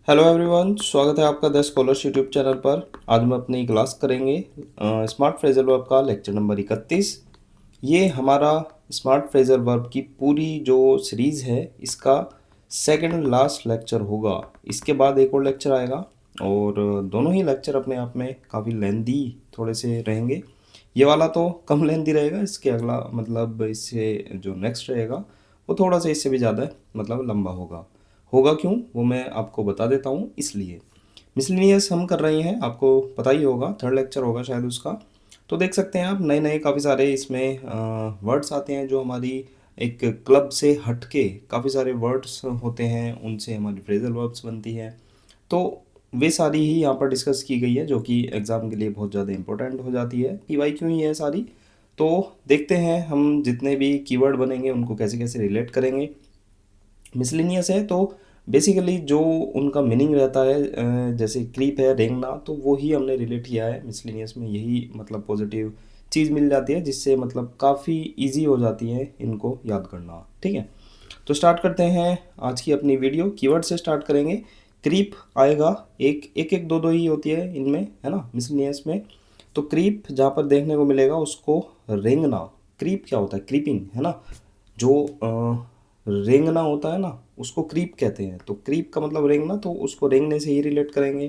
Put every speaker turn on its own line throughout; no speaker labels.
Hello everyone, स्वागत है आपका द स्कॉलर्स यूट्यूब चैनल पर। आज हम अपनी क्लास करेंगे स्मार्ट फ्रेजल वर्ब का लेक्चर नंबर 31। ये हमारा स्मार्ट फ्रेजल वर्ब की पूरी जो सीरीज़ है इसका सेकंड लास्ट लेक्चर होगा। इसके बाद एक और लेक्चर आएगा और दोनों ही लेक्चर अपने आप में काफ़ी लेंदी थोड़े से रहेंगे। ये वाला तो कम लेंदी रहेगा, इसके अगला मतलब इससे जो नेक्स्ट रहेगा वो थोड़ा सा इससे भी ज़्यादा मतलब लंबा होगा। होगा क्यों वो मैं आपको बता देता हूँ। इसलिए मिसलिनियस हम कर रहे हैं, आपको पता ही होगा, थर्ड लेक्चर होगा शायद उसका। तो देख सकते हैं आप नए नए काफ़ी सारे इसमें वर्ड्स आते हैं जो हमारी एक क्लब से हट के काफ़ी सारे वर्ड्स होते हैं, उनसे हमारी फ्रेजल वर्ब्स बनती हैं। तो वे सारी ही यहाँ पर डिस्कस की गई है जो कि एग्ज़ाम के लिए बहुत ज़्यादा इंपॉर्टेंट हो जाती है। पीवाई क्यों ही है सारी। तो देखते हैं हम जितने भी कीवर्ड बनेंगे उनको कैसे कैसे रिलेट करेंगे। मिसलिनियस है तो बेसिकली जो उनका मीनिंग रहता है, जैसे क्रीप है, रेंगना, तो वो ही हमने रिलेट किया है। मिसलिनियस में यही मतलब पॉजिटिव चीज़ मिल जाती है जिससे मतलब काफ़ी इजी हो जाती है इनको याद करना। ठीक है, तो स्टार्ट करते हैं आज की अपनी वीडियो। कीवर्ड से स्टार्ट करेंगे। क्रीप आएगा, एक एक एक दो दो ही होती है इनमें, है ना, मिसलिनियस में। तो क्रीप जहाँ पर देखने को मिलेगा उसको रेंगना। क्रीप क्या होता है? क्रीपिंग, है ना। जो रेंगना होता है ना उसको क्रीप कहते हैं। तो क्रीप का मतलब रेंगना, तो उसको रेंगने से ही रिलेट करेंगे।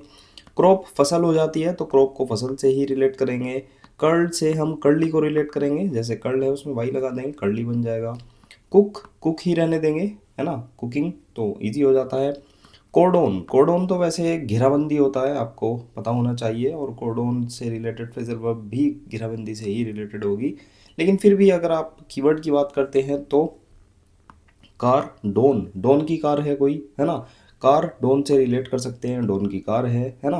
क्रॉप फसल हो जाती है तो क्रॉप को फसल से ही रिलेट करेंगे। कर्ल से हम कर्ली को रिलेट करेंगे, जैसे कर्ल है उसमें वाई लगा देंगे, कर्ली बन जाएगा। कुक कुक ही रहने देंगे, है ना, कुकिंग, तो इजी हो जाता है। कोर्डोन कोर्डोन तो वैसे घेराबंदी होता है, आपको पता होना चाहिए, और कोर्डोन से रिलेटेड फ्रेजल वर्ब भी घेराबंदी से ही रिलेटेड होगी। लेकिन फिर भी अगर आप कीवर्ड की बात करते हैं तो कार, डोन, डोन की कार है कोई, है ना, कार डोन से रिलेट कर सकते हैं, डोन की कार है ना।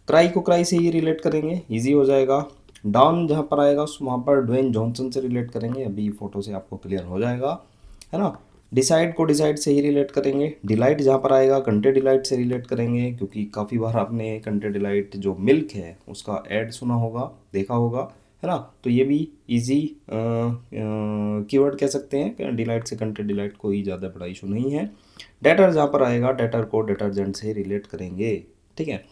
क्राई को क्राई से ही रिलेट करेंगे, इजी हो जाएगा। डॉन जहाँ पर आएगा वहाँ पर ड्वेन जॉनसन से रिलेट करेंगे, अभी फोटो से आपको क्लियर हो जाएगा, है ना। डिसाइड को डिसाइड से ही रिलेट करेंगे। डिलाइट जहाँ पर आएगा कंटे डिलाइट से रिलेट करेंगे, क्योंकि काफ़ी बार आपने कंटे डिलाइट जो मिल्क है उसका ऐड सुना होगा, देखा होगा, है ना। तो ये भी इजी कीवर्ड कह सकते हैं। डिलाइट से कंटे डिलाइट कोई ज़्यादा बड़ा इशू नहीं है। डेटर जहाँ पर आएगा डेटर को डिटर्जेंट से रिलेट करेंगे। ठीक है।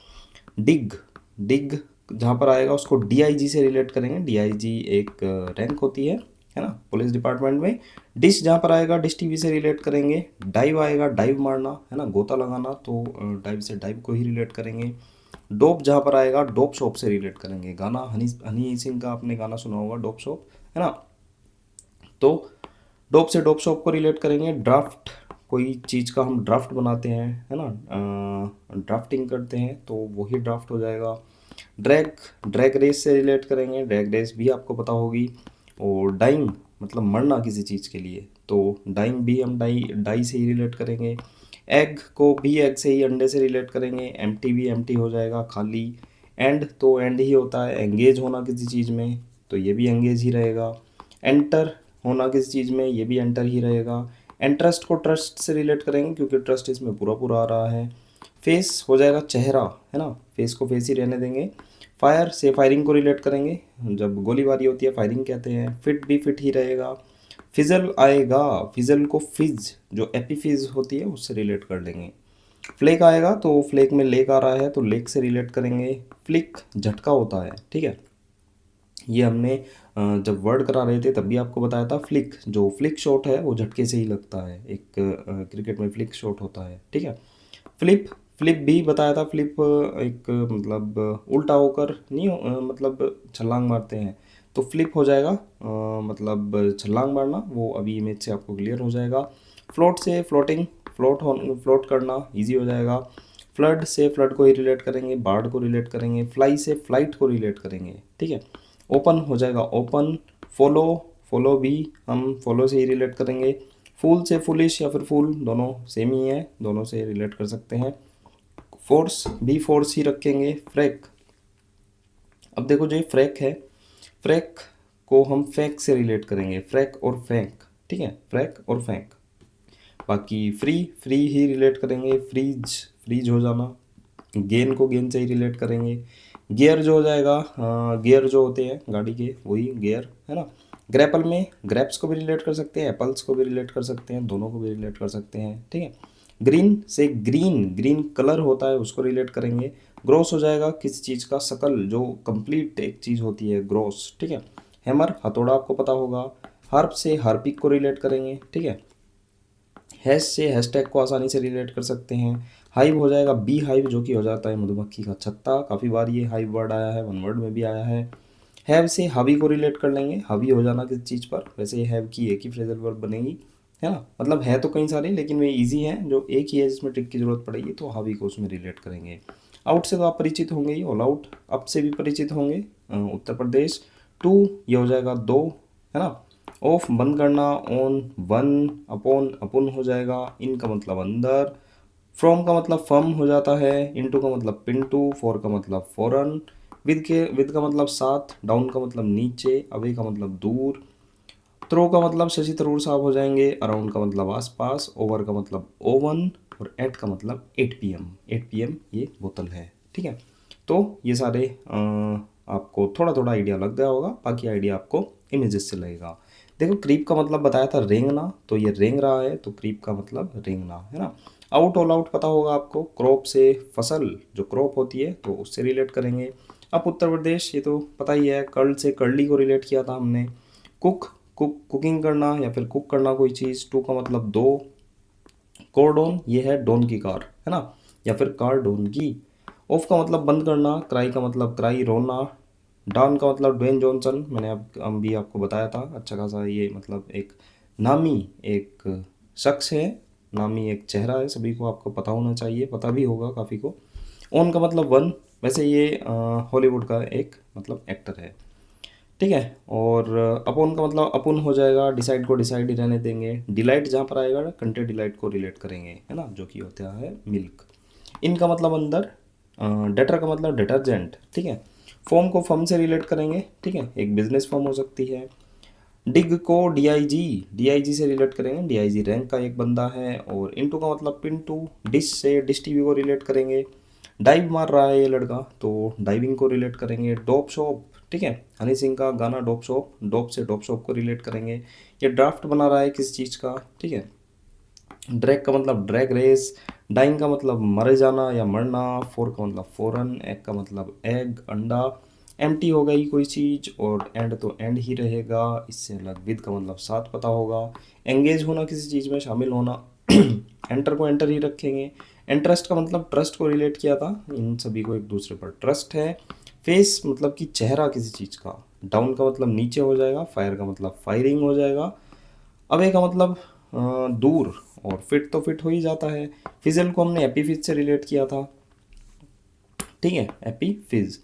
डिग डिग जहाँ पर आएगा उसको डीआईजी से रिलेट करेंगे। डीआईजी एक रैंक होती है ना, पुलिस डिपार्टमेंट में। डिश जहाँ पर आएगा डिश टीवी से रिलेट करेंगे। डाइव आएगा डाइव मारना, है ना, गोता लगाना, तो डाइव से डाइव को ही रिलेट करेंगे। डोप जहाँ पर आएगा डोप शॉप से रिलेट करेंगे। गाना हनी हनी सिंह का आपने गाना सुना होगा, डोप शॉप, है ना। तो डोप से डोप शॉप को रिलेट करेंगे। ड्राफ्ट, कोई चीज़ का हम ड्राफ्ट बनाते हैं, है ना, ड्राफ्टिंग करते हैं, तो वही ड्राफ्ट हो जाएगा। ड्रैग, ड्रैग रेस से रिलेट करेंगे, ड्रैग रेस भी आपको पता होगी। और डाइंग मतलब मरना किसी चीज़ के लिए, तो डाइंग भी हम डाई डाई से ही रिलेट करेंगे। एग को भी एग से ही, अंडे से रिलेट करेंगे। एम्प्टी भी एम्प्टी हो जाएगा, खाली। एंड तो एंड ही होता है, एंगेज होना किसी चीज़ में, तो ये भी एंगेज ही रहेगा। एंटर होना किसी चीज़ में, ये भी एंटर ही रहेगा। एंट्रस्ट को ट्रस्ट से रिलेट करेंगे क्योंकि ट्रस्ट इसमें पूरा पूरा आ रहा है। फेस हो जाएगा चेहरा, है ना, फेस को फेस ही रहने देंगे। फायर से फायरिंग को रिलेट करेंगे, जब गोलीबारी होती है फायरिंग कहते हैं। फिट भी फिट ही रहेगा। फिजल आएगा, फिजल को फिज जो एपीफिज होती है उससे रिलेट कर लेंगे। फ्लेक आएगा तो फ्लेक में लेक आ रहा है तो लेक से रिलेट करेंगे। फ्लिक झटका होता है, ठीक है। ये हमने जब वर्ड करा रहे थे तब भी आपको बताया था। फ्लिक, जो फ्लिक शॉट है वो झटके से ही लगता है, एक क्रिकेट में फ्लिक शॉट होता है, ठीक है। फ्लिप, फ्लिप भी बताया था। फ्लिप एक मतलब उल्टा होकर नहीं मतलब छलांग मारते हैं, तो फ्लिप हो जाएगा मतलब छलांग मारना, वो अभी इमेज से आपको क्लियर हो जाएगा। फ्लोट से फ्लोटिंग, फ्लोट करना इजी हो जाएगा। फ्लड से फ्लड को ही रिलेट करेंगे, बार्ड को रिलेट करेंगे। फ्लाई से फ्लाइट को रिलेट करेंगे, ठीक है। ओपन हो जाएगा ओपन। फॉलो, फॉलो भी हम फॉलो से ही रिलेट करेंगे। फूल से फुलिश या फिर फूल, दोनों सेम ही है, दोनों से रिलेट कर सकते हैं। फोर्स भी फोर्स ही रखेंगे। फ्रैक, अब देखो जो ये फ्रैक है, फ्रैक को हम फैक से रिलेट करेंगे, फ्रैक और फैंक, ठीक है, फ्रैक और फैंक। बाकी फ्री, फ्री ही रिलेट करेंगे। फ्रीज, फ्रीज हो जाना। गेन को गेन से ही रिलेट करेंगे। गियर जो हो जाएगा, गियर जो होते हैं गाड़ी के वही गियर, है ना। ग्रैपल में ग्रैप्स को भी रिलेट कर सकते हैं, एप्पल्स को भी रिलेट कर सकते हैं, दोनों को भी रिलेट कर सकते हैं, ठीक है। ग्रीन से ग्रीन, ग्रीन कलर होता है उसको रिलेट करेंगे। ग्रोस हो जाएगा किसी चीज़ का शकल, जो कंप्लीट एक चीज़ होती है, ग्रोस, ठीक है। हैमर हथौड़ा आपको पता होगा। हार्प से हार्पिक को रिलेट करेंगे, ठीक है। हैश से हैशटैग को आसानी से रिलेट कर सकते हैं। हाइव हो जाएगा बी हाइव, जो कि हो जाता है मधुमक्खी का छत्ता। काफ़ी बार ये हाइव वर्ड आया है, वन वर्ड में भी आया है। हैव से हावी को रिलेट कर लेंगे, हावी हो जाना किसी चीज़ पर। वैसे हैव की एक ही फ्रेजल वर्ब बनेगी, है ना। मतलब है तो कई सारे, लेकिन वे इजी हैं, जो एक ही है जिसमें ट्रिक की जरूरत पड़ेगी, तो हावी को उसमें रिलेट करेंगे। आउट से तो आप परिचित होंगे ही, ऑल आउट। अप से भी परिचित होंगे, उत्तर प्रदेश। टू ये हो जाएगा दो, है ना। ऑफ बंद करना, ऑन वन, अपॉन अपुन हो जाएगा। इन का मतलब अंदर, फ्रॉम का मतलब फम हो जाता है, इनटू का मतलब पिंटू, फॉर का मतलब फॉरन, विद का मतलब साथ, डाउन का मतलब नीचे, अवे का मतलब दूर, थ्रो का मतलब शशि थरूर साहब हो जाएंगे, अराउंड का मतलब आसपास, ओवर का मतलब ओवन, और एट का मतलब 8 PM। 8 PM ये बोतल है, ठीक है। तो ये सारे आपको थोड़ा थोड़ा आइडिया लग गया होगा, बाकी आइडिया आपको इमेजेस से लगेगा। देखो क्रीप का मतलब बताया था रेंगना, तो ये रेंग रहा है, तो क्रीप का मतलब रेंगना, है ना। आउट ऑल आउट पता होगा आपको, क्रॉप से फसल जो क्रॉप होती है तो उससे रिलेट करेंगे। अब उत्तर प्रदेश, ये तो पता ही है, कर्ल से कर्ली को रिलेट किया था हमने। कुकिंग करना या फिर कुक करना कोई चीज़, टू का मतलब दो। कोरडोन ये है डोन की कार, है ना, या फिर कार डोन की। ऑफ का मतलब बंद करना, क्राई का मतलब क्राई रोना, डॉन का मतलब ड्वेन जॉनसन, मैंने अब भी आपको बताया था, अच्छा खासा ये मतलब एक नामी एक शख्स है, नामी एक चेहरा है, सभी को आपको पता होना चाहिए, पता भी होगा काफ़ी को। ऑन का मतलब वन, वैसे ये हॉलीवुड का एक मतलब एक्टर है, ठीक है। और अपॉन का मतलब अपुन हो जाएगा, डिसाइड को डिसाइड ही रहने देंगे। डिलाइट जहाँ पर आएगा कंट्री डिलाइट को रिलेट करेंगे, है ना, जो कि होता है मिल्क। इनका मतलब अंदर, डेटर का मतलब डिटर्जेंट, ठीक है। फॉर्म को फर्म से रिलेट करेंगे, ठीक है, एक बिजनेस फॉर्म हो सकती है। डिग को डीआईजी, डीआईजी से रिलेट करेंगे, डीआईजी रैंक का एक बंदा है। और इनटू का मतलब पिंटू। डिश से डिश टीवी को रिलेट करेंगे। डाइव मार रहा है ये लड़का, तो डाइविंग को रिलेट करेंगे। डॉप शॉप, ठीक है, हनी सिंह का गाना डॉप शॉप, डॉप से डॉप शॉप को रिलेट करेंगे। ये ड्राफ्ट बना रहा है किस चीज़ का, ठीक है। ड्रैग का मतलब ड्रैग रेस। डाइंग का मतलब मर जाना या मरना। फोर का मतलब फोरन। एग का मतलब एग अंडा। एम्प्टी हो गई कोई चीज़, और एंड तो एंड ही रहेगा, इससे अलग। विद का मतलब साथ पता होगा। एंगेज होना किसी चीज़ में, शामिल होना। एंटर को एंटर ही रखेंगे। इंटरेस्ट का मतलब ट्रस्ट को रिलेट किया था, इन सभी को एक दूसरे पर ट्रस्ट है। फेस मतलब कि चेहरा किसी चीज़ का। डाउन का मतलब नीचे हो जाएगा। फायर का मतलब फायरिंग हो जाएगा। अवे का मतलब दूर, और फिट तो फिट हो ही जाता है। फिजल को हमने एपीफिज से रिलेट किया था, ठीक है, एपीफिज।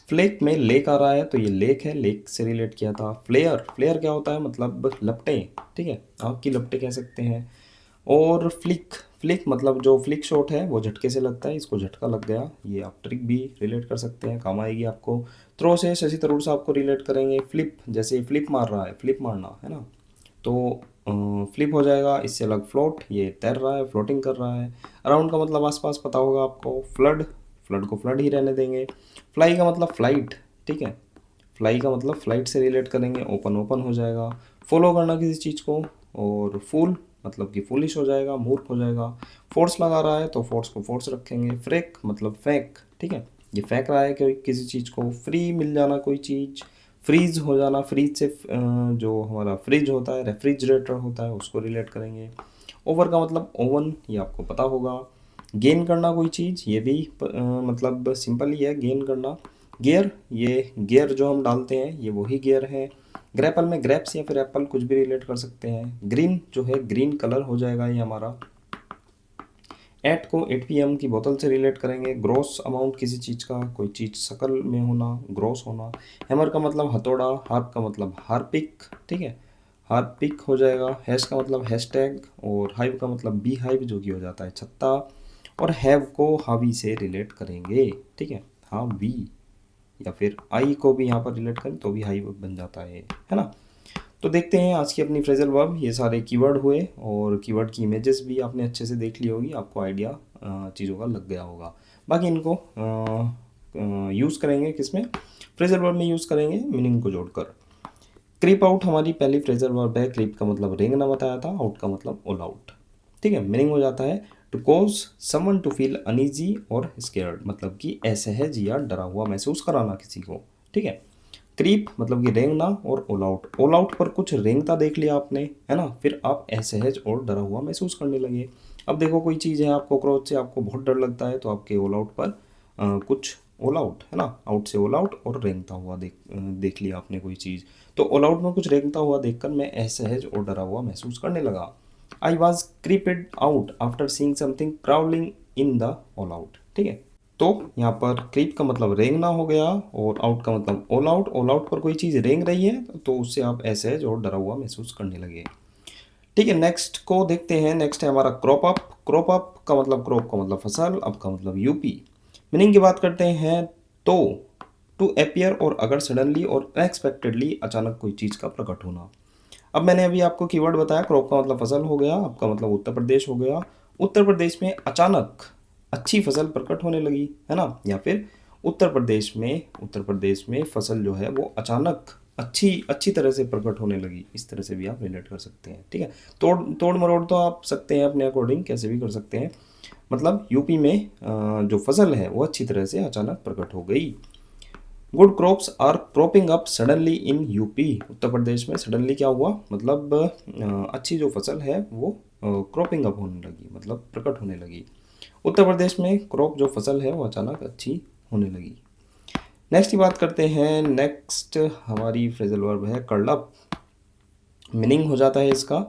फ्लेक में लेक आ रहा है, तो ये लेक है, लेक से रिलेट किया था। फ्लेयर, फ्लेयर क्या होता है, मतलब लपटें, ठीक है, आग की लपटें कह सकते हैं। और फ्लिक, फ्लिक मतलब जो फ्लिक शॉट है वो झटके से लगता है, इसको झटका लग गया, ये आप ट्रिक भी रिलेट कर सकते हैं, काम आएगी आपको। थ्रो से शशि थरूर साहब को रिलेट करेंगे। फ्लिप, जैसे फ्लिप मार रहा है, फ्लिप मारना, है ना, तो फ्लिप हो जाएगा, इससे अलग फ्लोट, ये तैर रहा है, फ्लोटिंग कर रहा है। अराउंड का मतलब आसपास पता होगा आपको। फ्लड, फ्लड को फ्लड ही रहने देंगे। फ्लाई का मतलब फ्लाइट, ठीक है, फ्लाई का मतलब फ्लाइट से रिलेट करेंगे, ओपन ओपन हो जाएगा। फॉलो करना किसी चीज़ को। और फूल मतलब कि फूलिश हो जाएगा, मूर्ख हो जाएगा। फोर्स लगा रहा है, तो फोर्स को फोर्स रखेंगे। फ्रेक मतलब फेंक, ठीक है, ये फेंक रहा है कोई किसी चीज़ को। फ्री मिल जाना कोई चीज़। फ्रीज हो जाना, फ्रीज से जो हमारा फ्रिज होता है, रेफ्रिजरेटर होता है, उसको रिलेट करेंगे। ओवर का मतलब ओवन, ये आपको पता होगा। गेन करना कोई चीज़, ये भी मतलब सिंपल ही है, गेन करना। गियर, ये गियर जो हम डालते हैं ये वही गियर है। ग्रैपल में ग्रैप्स या फिर एप्पल कुछ भी रिलेट कर सकते हैं। ग्रीन जो है ग्रीन कलर हो जाएगा ये हमारा। एट को 8 PM की बोतल से रिलेट करेंगे। ग्रॉस अमाउंट किसी चीज़ का, कोई चीज़ शकल में होना, ग्रॉस होना। हैमर का मतलब हथौड़ा। हार्प का मतलब हार्पिक, ठीक है, हार्पिक हो जाएगा। हैश का मतलब हैशटैग। और हाइव का मतलब बी हाइव, जो कि हो जाता है छत्ता। और हैव को हावी से रिलेट करेंगे, ठीक है, हाँ वी, या फिर आई को भी यहाँ पर रिलेट करें तो भी हाई बन जाता है ना। तो देखते हैं आज की अपनी फ्रेजल वर्ब, ये सारे कीवर्ड हुए, और कीवर्ड की इमेजेस भी आपने अच्छे से देख ली होगी, आपको आइडिया चीज़ों का लग गया होगा। बाकी इनको यूज़ करेंगे किसमें, फ्रेजल वर्ब में यूज़ करेंगे मीनिंग को जोड़कर। क्रीप आउट हमारी पहली फ्रेजल वर्ब है। क्रीप का मतलब रेंगना बताया था, आउट का मतलब ऑल आउट, ठीक है। मीनिंग हो जाता है to cause someone to feel uneasy or scared, मतलब कि असहज या डरा हुआ महसूस कराना किसी को, ठीक है। क्रीप मतलब कि रेंगना, और ऑल आउट, ऑल आउट पर कुछ रेंगता देख लिया आपने, है ना, फिर आप असहज और डरा हुआ महसूस करने लगे। अब देखो कोई चीज़ है, आप कॉकरोच से आपको बहुत डर लगता है, तो आपके ऑल आउट पर कुछ ऑल आउट, है ना, आउट से ऑल आउट और रेंगता हुआ देख लिया आपने कोई चीज़, तो ऑल आउट में कुछ रेंगता हुआ देखकर मैं असहज और डरा हुआ महसूस करने लगा। I was creeped out after seeing something crawling in the all out, ठीक है। तो यहाँ पर क्रीप का मतलब रेंगना हो गया, और आउट का मतलब ऑल आउट, ऑल आउट पर कोई चीज़ रेंग रही है तो उससे आप असहज और डरा हुआ महसूस करने लगे, ठीक है। नेक्स्ट को देखते हैं। नेक्स्ट है हमारा क्रॉप अप। क्रॉप अप का मतलब, क्रॉप का मतलब फसल, अप का मतलब यूपी। मीनिंग की बात करते हैं तो टू अपियर, और अगर सडनली और अनएक्सपेक्टेडली अचानक कोई चीज़ का प्रकट होना। अब मैंने अभी आपको कीवर्ड बताया, क्रॉप का मतलब फसल हो गया, आपका मतलब उत्तर प्रदेश हो गया। उत्तर प्रदेश में अचानक अच्छी फसल प्रकट होने लगी, है ना, या फिर उत्तर प्रदेश में फसल जो है वो अचानक अच्छी अच्छी तरह से प्रकट होने लगी, इस तरह से भी आप रिलेट कर सकते हैं, ठीक है। तोड़ तोड़ मरोड़ तो आप सकते हैं अपने अकॉर्डिंग, कैसे भी कर सकते हैं। मतलब यूपी में जो फसल है वो अच्छी तरह से अचानक प्रकट हो गई। Good crops are cropping up suddenly in UP. उत्तर प्रदेश में सडनली क्या हुआ, मतलब अच्छी जो फसल है वो क्रॉपिंग अप होने लगी, मतलब प्रकट होने लगी। उत्तर प्रदेश में क्रॉप जो फसल है वो अचानक अच्छी होने लगी। नेक्स्ट की बात करते हैं। नेक्स्ट हमारी फ्रेजल वर्ब है कर्ल अप। मीनिंग हो जाता है इसका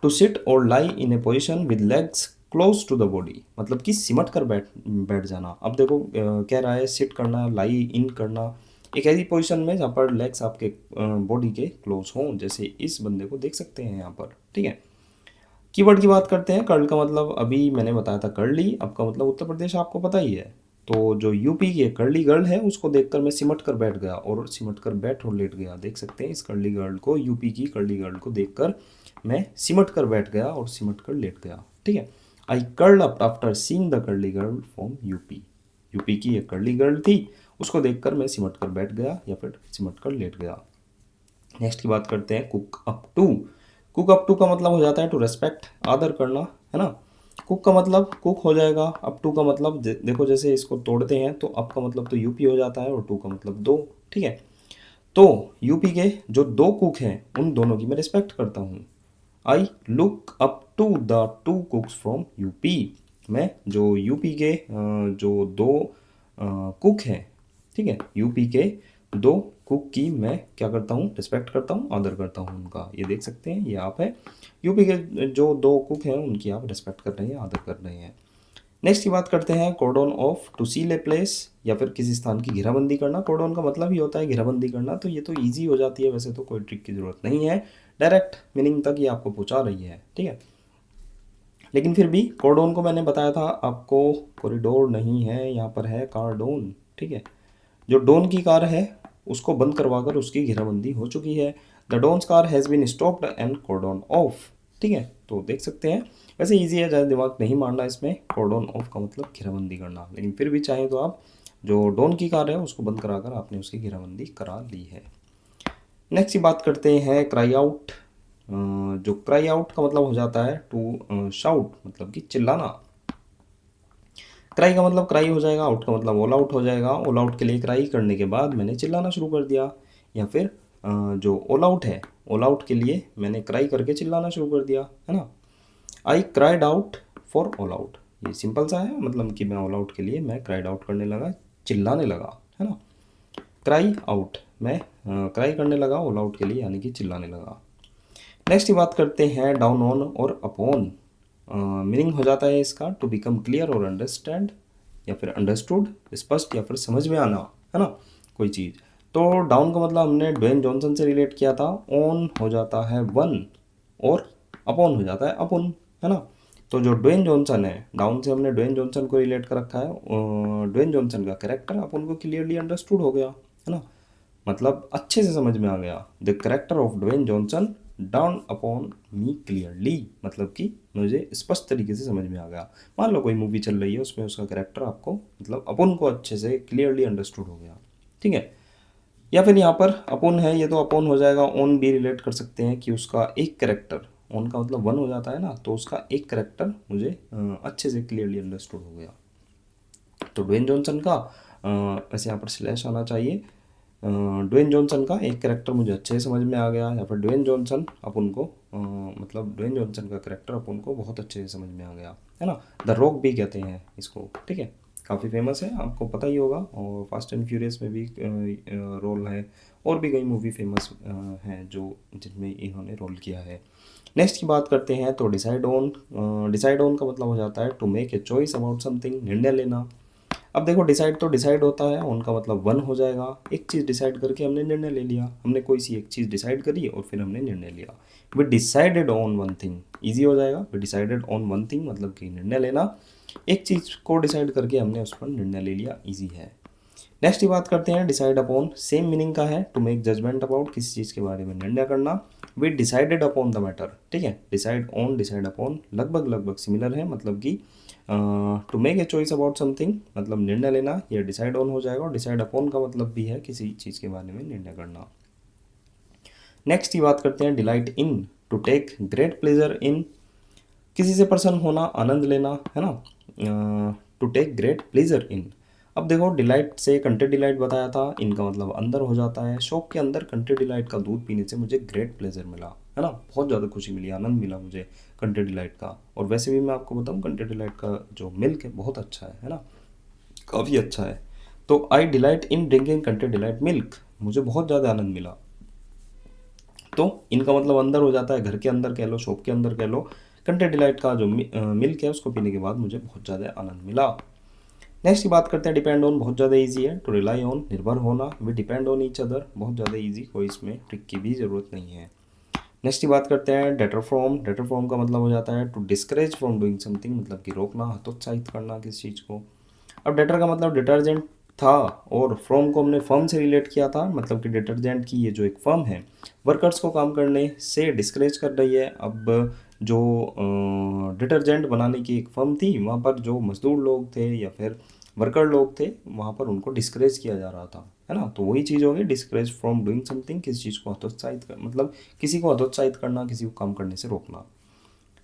टू सिट और lie in a position with legs close to the body, मतलब कि सिमट कर बैठ बैठ जाना। अब देखो कह रहा है सिट करना, लाई इन करना एक ऐसी पोजीशन में जहाँ पर लेग्स आपके बॉडी के क्लोज हों, जैसे इस बंदे को देख सकते हैं यहाँ पर, ठीक है। कीवर्ड की बात करते हैं। कर्ल का मतलब अभी मैंने बताया था कर्ली, अब का मतलब उत्तर प्रदेश आपको पता ही है। तो जो यूपी की कर्ली गर्ल है उसको देखकर मैं सिमट कर बैठ गया, और सिमट कर बैठ और लेट गया। देख सकते हैं इस कर्ली गर्ल को, यूपी की कर्ली गर्ल को देखकर मैं सिमट कर बैठ गया और सिमट कर लेट गया, ठीक है। आई curl up after seeing the curly girl from UP. UP की एक कर्ली गर्ल थी, उसको देखकर मैं सिमट कर बैठ गया या फिर सिमट कर लेट गया। नेक्स्ट की बात करते हैं cook up to. Cook up to का मतलब हो जाता है टू रेस्पेक्ट, आदर करना, है ना। कुक का मतलब कुक हो जाएगा, अप टू का मतलब देखो जैसे इसको तोड़ते हैं तो अप का मतलब तो यूपी हो जाता है और टू का मतलब दो, ठीक है। तो यूपी के जो दो कुक हैं उन दोनों की मैं रिस्पेक्ट करता हूँ। I look up to the two cooks from UP. मैं जो यूपी के जो दो कुक हैं, ठीक है, यूपी के दो कुक की मैं क्या करता हूँ, रिस्पेक्ट करता हूँ, आदर करता हूँ उनका। ये देख सकते हैं, ये आप है। यूपी के जो दो कुक हैं उनकी आप रिस्पेक्ट कर रहे हैं, आदर कर रहे हैं। नेक्स्ट की बात करते हैं cordon off, to seal a place, या फिर किसी स्थान की घेराबंदी करना। कॉर्डन का मतलब ही होता है घेराबंदी करना, तो ये तो ईजी हो जाती है, वैसे तो कोई ट्रिक की ज़रूरत नहीं है, डायरेक्ट मीनिंग तक ये आपको पहुँचा रही है, ठीक है। लेकिन फिर भी कॉर्डन को मैंने बताया था आपको, कॉरिडोर नहीं है, यहाँ पर है कार्डोन, ठीक है। जो डॉन की कार है उसको बंद करवाकर उसकी घेराबंदी हो चुकी है। The don's car has been stopped and cordon off, ठीक है। तो देख सकते हैं वैसे इजी है, ज़्यादा दिमाग नहीं मारना इसमें। कॉर्डन ऑफ का मतलब घेराबंदी करना, लेकिन फिर भी चाहे तो आप जो डॉन की कार है उसको बंद कराकर आपने उसकी घेराबंदी करा ली है। नेक्स्ट की बात करते हैं क्राई आउट। जो क्राई आउट का मतलब हो जाता है टू शाउट, मतलब कि चिल्लाना। क्राई का मतलब क्राई हो जाएगा, आउट का मतलब ऑल आउट हो जाएगा। ऑल आउट के लिए क्राई करने के बाद मैंने चिल्लाना शुरू कर दिया, या फिर जो ऑल आउट है, ऑल आउट के लिए मैंने क्राई करके चिल्लाना शुरू कर दिया, है ना। I cried out for all out, ये सिंपल सा है, मतलब कि मैं ऑल आउट के लिए मैं क्राइड आउट करने लगा, चिल्लाने लगा, है ना। क्राई आउट, मैं क्राई करने लगा ऑल आउट के लिए, यानी कि चिल्लाने लगा। नेक्स्ट की बात करते हैं डाउन ऑन और अपॉन। मीनिंग हो जाता है इसका टू बिकम क्लियर और अंडरस्टैंड, या फिर अंडरस्टूड, स्पष्ट या फिर समझ में आना, है ना, कोई चीज़। तो डाउन का मतलब हमने ड्वेन जॉनसन से रिलेट किया था, ऑन हो जाता है वन और अपॉन हो जाता है अपुन, है ना। तो जो ड्वेन जॉनसन है, डाउन से हमने ड्वेन जॉनसन को रिलेट कर रखा है, ड्वेन जॉनसन का कैरेक्टर अपन को क्लियरली अंडरस्टूड हो गया, है ना, मतलब अच्छे से समझ में आ गया। The character of Dwayne Johnson dawned upon me clearly, मतलब कि मुझे स्पष्ट तरीके से समझ में आ गया। मान लो कोई मूवी चल रही है, उसमें उसका कैरेक्टर आपको मतलब अपन को अच्छे से क्लियरली अंडरस्टूड हो गया, ठीक है। या फिर यहाँ पर अपोन है, ये तो अपोन हो जाएगा, ओन भी रिलेट कर सकते हैं कि उसका एक कैरेक्टर ऑन का मतलब 1 हो जाता है ना, तो उसका एक करेक्टर मुझे अच्छे से क्लियरली अंडरस्टूड हो गया। तो ड्वेन जॉनसन का वैसे यहाँ पर स्लैश आना चाहिए। ड्वेन जॉनसन का एक करेक्टर मुझे अच्छे से समझ में आ गया, या फिर ड्वेन जॉनसन अपन को मतलब ड्वेन जॉनसन का करेक्टर अपन को बहुत अच्छे से समझ में आ गया, है ना। द रॉक भी कहते हैं इसको, ठीक है, काफ़ी फेमस है, आपको पता ही होगा। और फास्ट एंड फ्यूरियस में भी रोल है, और भी कई मूवी फेमस हैं जो जिनमें इन्होंने रोल किया है। नेक्स्ट की बात करते हैं तो डिसाइड ऑन का मतलब हो जाता है to make a choice about something, निर्णय लेना। अब देखो डिसाइड तो डिसाइड होता है, उनका मतलब 1 हो जाएगा। एक चीज़ डिसाइड करके हमने निर्णय ले लिया, हमने कोई सी एक चीज़ डिसाइड करी और फिर हमने निर्णय लिया। We decided on one thing, easy हो जाएगा। We decided on one thing मतलब कि निर्णय लेना, एक चीज़ को डिसाइड करके हमने उस पर निर्णय ले लिया, ईजी है। नेक्स्ट की बात करते हैं डिसाइड अपॉन, सेम मीनिंग का है, टू मेक जजमेंट अबाउट, किसी चीज़ के बारे में निर्णय करना। We decided upon the matter, ठीक है, डिसाइड ऑन डिसाइड अपॉन लगभग लगभग सिमिलर है, मतलब कि to make a choice about something मतलब निर्णय लेना, ये डिसाइड ऑन हो जाएगा। और डिसाइड अपॉन का मतलब भी है किसी चीज़ के बारे में निर्णय करना। नेक्स्ट की बात करते हैं delight in, to take great pleasure in, किसी से प्रसन्न होना, आनंद लेना, है ना, to take great pleasure in. अब देखो डिलाइट से कंट्री डिलाइट बताया था, इनका मतलब अंदर हो जाता है। शॉप के अंदर कंट्री डिलाइट का दूध पीने से मुझे ग्रेट प्लेजर मिला, है ना, बहुत ज़्यादा खुशी मिली, आनंद मिला मुझे कंट्री डिलाइट का। और वैसे भी मैं आपको बताऊँ कंट्री डिलाइट का जो मिल्क है बहुत अच्छा है ना, काफ़ी अच्छा है। तो I delight in drinking Country Delight milk, मुझे बहुत ज़्यादा आनंद मिला। तो इनका मतलब अंदर हो जाता है, घर के अंदर कह लो, शॉप के अंदर कह लो, कंट्री डिलाइट का जो मिल्क है उसको पीने के बाद मुझे बहुत ज़्यादा आनंद मिला। नेक्स्ट की बात करते हैं डिपेंड ऑन, बहुत ज़्यादा इजी है। टू रिलाई ऑन, निर्भर होना। We depend on each other, बहुत ज़्यादा इजी, कोई इसमें ट्रिक की भी ज़रूरत नहीं है। नेक्स्ट की बात करते हैं डेटर फ्रॉम, डेटर फ्रॉम का मतलब हो जाता है to discourage from doing something, मतलब कि रोकना, हतोत्साहित करना किसी चीज़ को। अब डेटर का मतलब डिटर्जेंट था, और फ्रॉम को हमने फर्म से रिलेट किया था, मतलब कि डिटर्जेंट की ये जो एक फर्म है वर्कर्स को काम करने से डिस्करेज कर रही है। अब जो डिटर्जेंट बनाने की एक फर्म थी, वहाँ पर जो मजदूर लोग थे या फिर वर्कर लोग थे, वहाँ पर उनको डिस्करेज किया जा रहा था, है ना। तो वही चीज़ होगी डिस्करेज फ्रॉम डूइंग समथिंग, किसी चीज़ को हतोत्साहित कर, मतलब किसी को हतोत्साहित करना, किसी को काम करने से रोकना।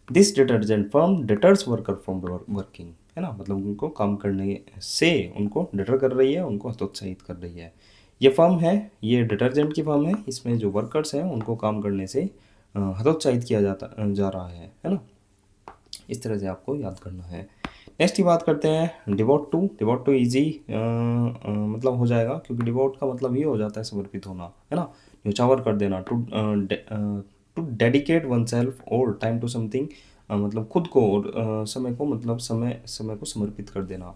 This detergent firm deters worker from working, है ना, मतलब उनको काम करने से उनको डिटर कर रही है, उनको हतोत्साहित कर रही है। ये फर्म है, ये डिटर्जेंट की फर्म है, इसमें जो वर्कर्स हैं उनको काम करने से हतोत्साहित किया जा रहा है ना। इस तरह से आपको याद करना है। नेक्स्ट की बात करते हैं devote to, devote to easy मतलब हो जाएगा, क्योंकि डिवोट का मतलब ये हो जाता है समर्पित होना, है ना, न्यौछावर कर देना। टू डेडिकेट वन सेल्फ और टाइम टू समथिंग, मतलब खुद को और समय को, मतलब समय को समर्पित कर देना।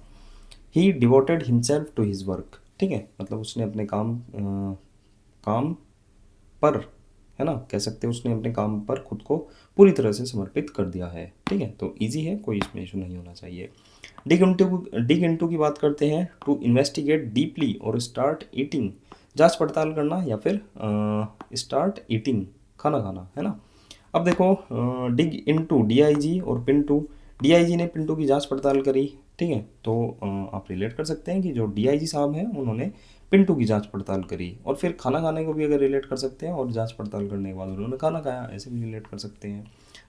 He devoted himself to his work, ठीक है, मतलब उसने अपने काम पर, है ना, कह सकते हैं उसने अपने काम पर खुद को पूरी तरह से समर्पित कर दिया है, ठीक है। तो इजी है, कोई इसमें इशू नहीं होना चाहिए। डिग इनटू की बात करते हैं, टू इन्वेस्टिगेट डीपली और स्टार्ट ईटिंग, जांच पड़ताल करना, या फिर स्टार्ट ईटिंग, खाना खाना, है ना। अब देखो डिग इनटू डीआईजी और पिंटू, डीआईजी ने पिंटू की जांच पड़ताल करी, ठीक है। तो आप रिलेट कर सकते हैं कि जो डीआईजी साहब हैं उन्होंने पिंटू की जांच पड़ताल करी, और फिर खाना खाने को भी अगर रिलेट कर सकते हैं, और जांच पड़ताल करने के बाद उन्होंने खाना खाया, ऐसे भी रिलेट कर सकते हैं।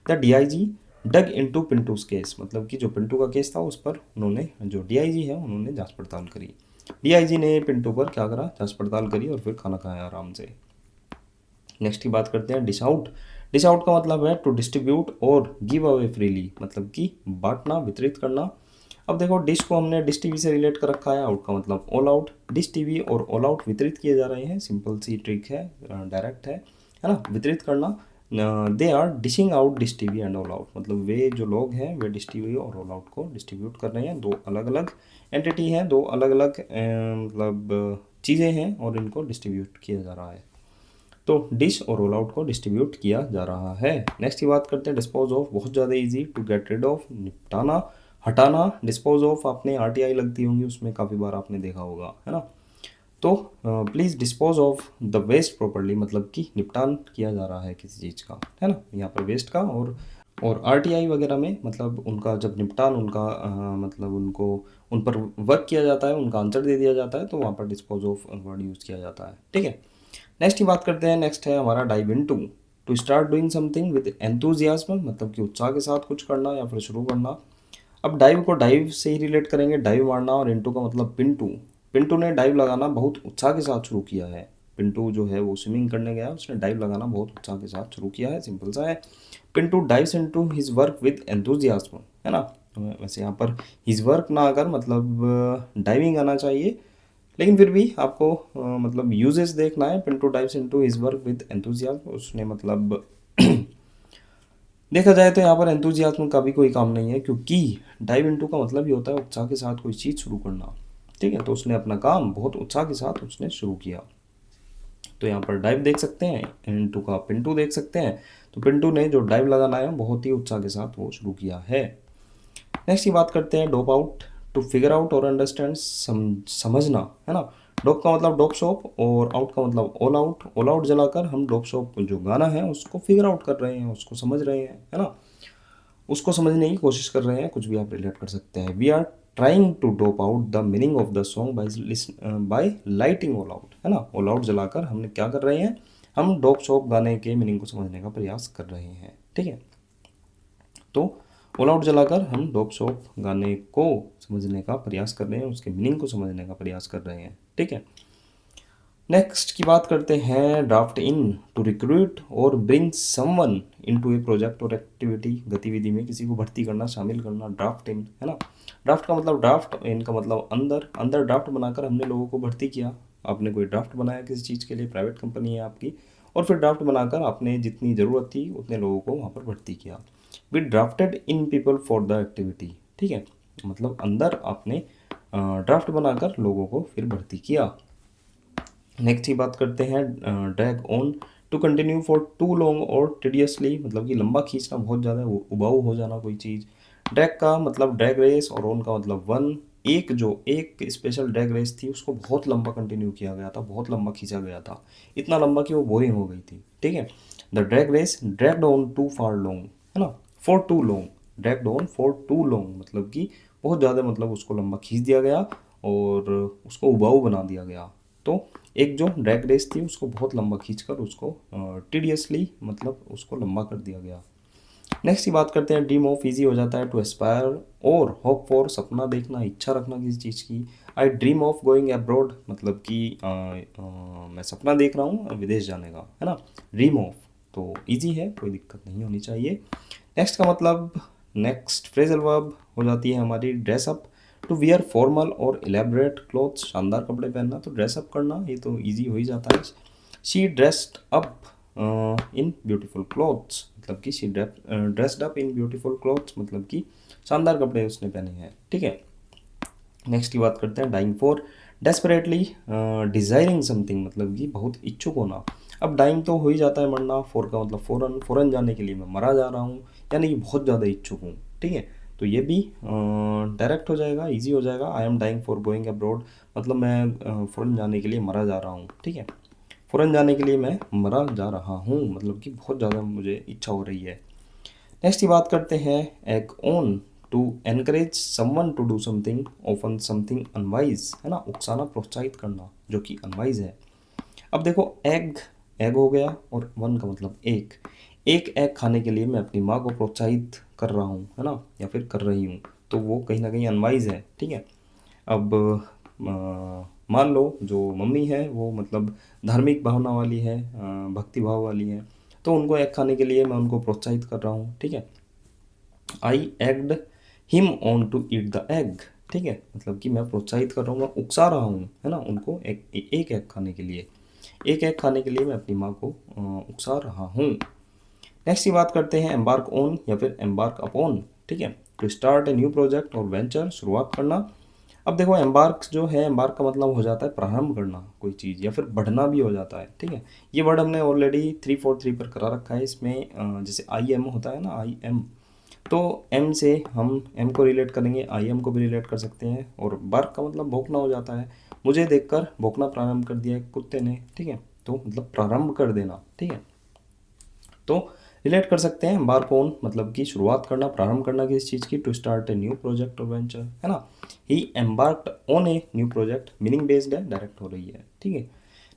The DIG dug into Pintu's case, मतलब कि जो पिंटू का केस था उस पर उन्होंने, जो डीआईजी है उन्होंने जांच पड़ताल करी। डीआईजी ने पिंटू पर क्या करा, जांच पड़ताल करी और फिर खाना खाया आराम से। नेक्स्ट की बात करते हैं डिश आउट, डिश आउट का मतलब है टू डिस्ट्रीब्यूट और गिव अवे फ्रीली, मतलब कि बांटना, वितरित करना। अब देखो डिश को हमने डिश टीवी से रिलेट कर रखा है, आउट का मतलब ऑल आउट, डिश टीवी और ऑल आउट वितरित किए जा रहे हैं, सिंपल सी ट्रिक है, डायरेक्ट है ना, वितरित करना। They are dishing out Dish TV and all Out, मतलब वे जो लोग हैं वे डिश टीवी और ऑल आउट को डिस्ट्रीब्यूट कर रहे हैं। दो अलग अलग एंटिटी हैं, दो अलग अलग मतलब चीज़ें हैं, और इनको डिस्ट्रीब्यूट किया जा रहा है। तो डिश और रोल आउट को डिस्ट्रीब्यूट किया जा रहा है। नेक्स्ट की बात करते हैं डिस्पोज ऑफ, बहुत ज़्यादा easy, to get rid of, निपटाना, हटाना। डिस्पोज ऑफ आपने आरटीआई लगती होंगी, उसमें काफ़ी बार आपने देखा होगा, है ना। तो please dispose of the waste properly, मतलब कि निपटान किया जा रहा है किसी चीज़ का, है ना, यहाँ पर वेस्ट का। और आरटीआई वगैरह में मतलब उनका जब निपटान, उनका मतलब उनको उन पर वर्क किया जाता है, उनका आंसर दे दिया जाता है, तो वहाँ पर डिस्पोज ऑफ वर्ड यूज़ किया जाता है, ठीक है। नेक्स्ट की बात करते हैं, नेक्स्ट है हमारा dive into, to start doing something with enthusiasm, मतलब कि उत्साह के साथ कुछ करना या फिर शुरू करना। अब डाइव को डाइव से ही रिलेट करेंगे, डाइव मारना, और इनटू का मतलब पिंटू। पिंटू ने डाइव लगाना बहुत उत्साह के साथ शुरू किया है। पिंटू जो है वो स्विमिंग करने गया, उसने डाइव लगाना बहुत उत्साह के साथ शुरू किया है, सिंपल सा है। Pintu dives into his work with enthusiasm, है ना। वैसे यहाँ पर हिज वर्क ना आकर मतलब डाइविंग आना चाहिए, लेकिन फिर भी आपको मतलब यूजेस देखना है। Pintu dives into his work with enthusiasm, उसने मतलब देखा जाए तो यहाँ पर एंथुजियाज्म का भी कोई काम नहीं है, क्योंकि डाइव इनटू का मतलब ही होता है उत्साह के साथ कोई चीज़ शुरू करना, ठीक है। तो उसने अपना काम बहुत उत्साह के साथ उसने शुरू किया। तो यहाँ पर डाइव देख सकते हैं, इनटू का पिंटू देख सकते हैं। तो पिंटू ने जो डाइव लगाना है बहुत ही उत्साह के साथ वो शुरू किया है। नेक्स्ट की बात करते हैं डॉप आउट, टू फिगर आउट और अंडरस्टैंड, समझना, है ना। डॉप का मतलब डॉप शॉप और आउट का मतलब ऑल आउट। ऑल आउट जलाकर हम डॉप शॉप जो गाना है उसको फिगर आउट कर रहे हैं, उसको समझ रहे हैं, है ना। उसको समझने की कोशिश कर रहे हैं, कुछ भी आप रिलेट कर सकते हैं। We are trying to dope out the meaning of the song by lighting All Out, है ना। ऑल आउट जलाकर हमने क्या कर रहे हैं, हम डोप शॉप गाने के मीनिंग को समझने का प्रयास कर रहे हैं, ठीक है। तो ऑल आउट जलाकर हम डोप शॉप गाने को समझने का प्रयास कर रहे हैं, उसके मीनिंग को समझने का प्रयास कर रहे हैं, ठीक है। नेक्स्ट की बात करते हैं ड्राफ्ट इन, टू रिक्रूट और ब्रिंग समवन इनटू ए प्रोजेक्ट और एक्टिविटी, गतिविधि में किसी को भर्ती करना, शामिल करना, ड्राफ्ट इन, है ना। ड्राफ्ट का मतलब ड्राफ्ट, इन का मतलब अंदर। अंदर ड्राफ्ट बनाकर हमने लोगों को भर्ती किया। आपने कोई ड्राफ्ट बनाया किसी चीज़ के लिए, प्राइवेट कंपनी है आपकी, और फिर ड्राफ्ट बनाकर आपने जितनी ज़रूरत थी उतने लोगों को वहाँ पर भर्ती किया। We drafted in people for the activity, ठीक है। मतलब अंदर आपने ड्राफ्ट बनाकर लोगों को फिर भर्ती किया। नेक्स्ट ही बात करते हैं drag on, to continue for too long और टिडियसली, मतलब कि लंबा खींचना, बहुत ज़्यादा उबाऊ हो जाना कोई चीज़। ड्रैग का मतलब ड्रैग रेस और ऑन का मतलब वन। एक स्पेशल ड्रैग रेस थी, उसको बहुत लंबा कंटिन्यू किया गया था, बहुत लंबा खींचा गया था, इतना लंबा कि वो बोरिंग हो गई थी, ठीक है। The drag race dragged on too far long, है ना, for too long, dragged on for too long, मतलब कि बहुत ज़्यादा, मतलब उसको लंबा खींच दिया गया और उसको उबाऊ बना दिया गया। तो एक जो ड्रैग रेस थी उसको बहुत लंबा खींचकर उसको टिडियसली मतलब उसको लंबा कर दिया गया। नेक्स्ट की बात करते हैं ड्रीम ऑफ, इजी हो जाता है टू एस्पायर और होप फॉर, सपना देखना, इच्छा रखना किसी चीज़ की। आई ड्रीम ऑफ गोइंग अब्रॉड, मतलब कि मैं सपना देख रहा हूँ विदेश जाने का, है ना। ड्रीम ऑफ तो इजी है, कोई दिक्कत नहीं होनी चाहिए। नेक्स्ट का मतलब, नेक्स्ट फ्रेजल वर्ब हो जाती है हमारी ड्रेसअप, टू वियर फॉर्मल और एलेबरेट क्लोथ्स, शानदार कपड़े पहनना, तो ड्रेसअप करना ये तो इजी हो ही जाता है। She dressed up in beautiful clothes, मतलब कि she dressed up in beautiful clothes, मतलब कि शानदार कपड़े उसने पहने हैं, ठीक है। नेक्स्ट की बात करते हैं dying for, desperately desiring something, मतलब कि बहुत इच्छुक होना। अब डाइंग तो हो ही जाता है मरना, फॉर का मतलब फ़ौरन, फ़ौरन जाने के लिए मैं मरा जा रहा हूँ, यानी कि बहुत ज़्यादा इच्छुक हूँ, ठीक है। तो ये भी डायरेक्ट हो जाएगा, इजी हो जाएगा। I am dying for going abroad, मतलब मैं फ़ौरन जाने के लिए मरा जा रहा हूँ, ठीक है। फ़ौरन जाने के लिए मैं मरा जा रहा हूँ, मतलब कि बहुत ज़्यादा मुझे इच्छा हो रही है। नेक्स्ट की बात करते हैं egg on, to encourage someone to do something often something unwise, है ना, उकसाना, प्रोत्साहित करना, जो कि अनवाइज है। अब देखो एग, एग हो गया और वन का मतलब एक एग खाने के लिए मैं अपनी माँ को प्रोत्साहित कर रहा हूँ, है ना, या फिर कर रही हूँ, तो वो कहीं ना कहीं अनवाइज है, ठीक है। अब मान लो जो मम्मी है वो मतलब धार्मिक भावना वाली है, भक्ति भाव वाली है, तो उनको एग खाने के लिए मैं उनको प्रोत्साहित कर रहा हूँ, ठीक है। I egged him on to eat the egg, ठीक है, मतलब कि मैं प्रोत्साहित कर रहा हूँ, मैं उकसा रहा हूँ, है ना, उनको एक एग खाने के लिए। एक एग खाने के लिए मैं अपनी माँ को उकसा रहा हूँ। नेक्स्ट की बात करते हैं एम्बार्क ऑन या फिर एम्बार्क अपॉन, ठीक है, to start a new project और वेंचर, शुरुआत करना। अब देखो एम्बार्क जो है, एम्बार्क का मतलब हो जाता है प्रारंभ करना कोई चीज़, या फिर बढ़ना भी हो जाता है, ठीक है। ये वर्ड हमने ऑलरेडी 343 पर करा रखा है। इसमें जैसे आई एम होता है ना, आई एम, तो एम से हम एम को रिलेट करेंगे, आई एम को भी रिलेट कर सकते हैं, और बार्क का मतलब भौंकना हो जाता है। मुझे देखकर भौंकना प्रारंभ कर दिया कुत्ते ने, ठीक है, तो मतलब प्रारंभ कर देना, ठीक है। तो रिलेट कर सकते हैं एम्बार्क ऑन, मतलब कि शुरुआत करना, प्रारंभ करना किसी चीज़ की, to start a new project और वेंचर, है ना। He embarked on a new project, meaning based है, डायरेक्ट हो रही है, ठीक है।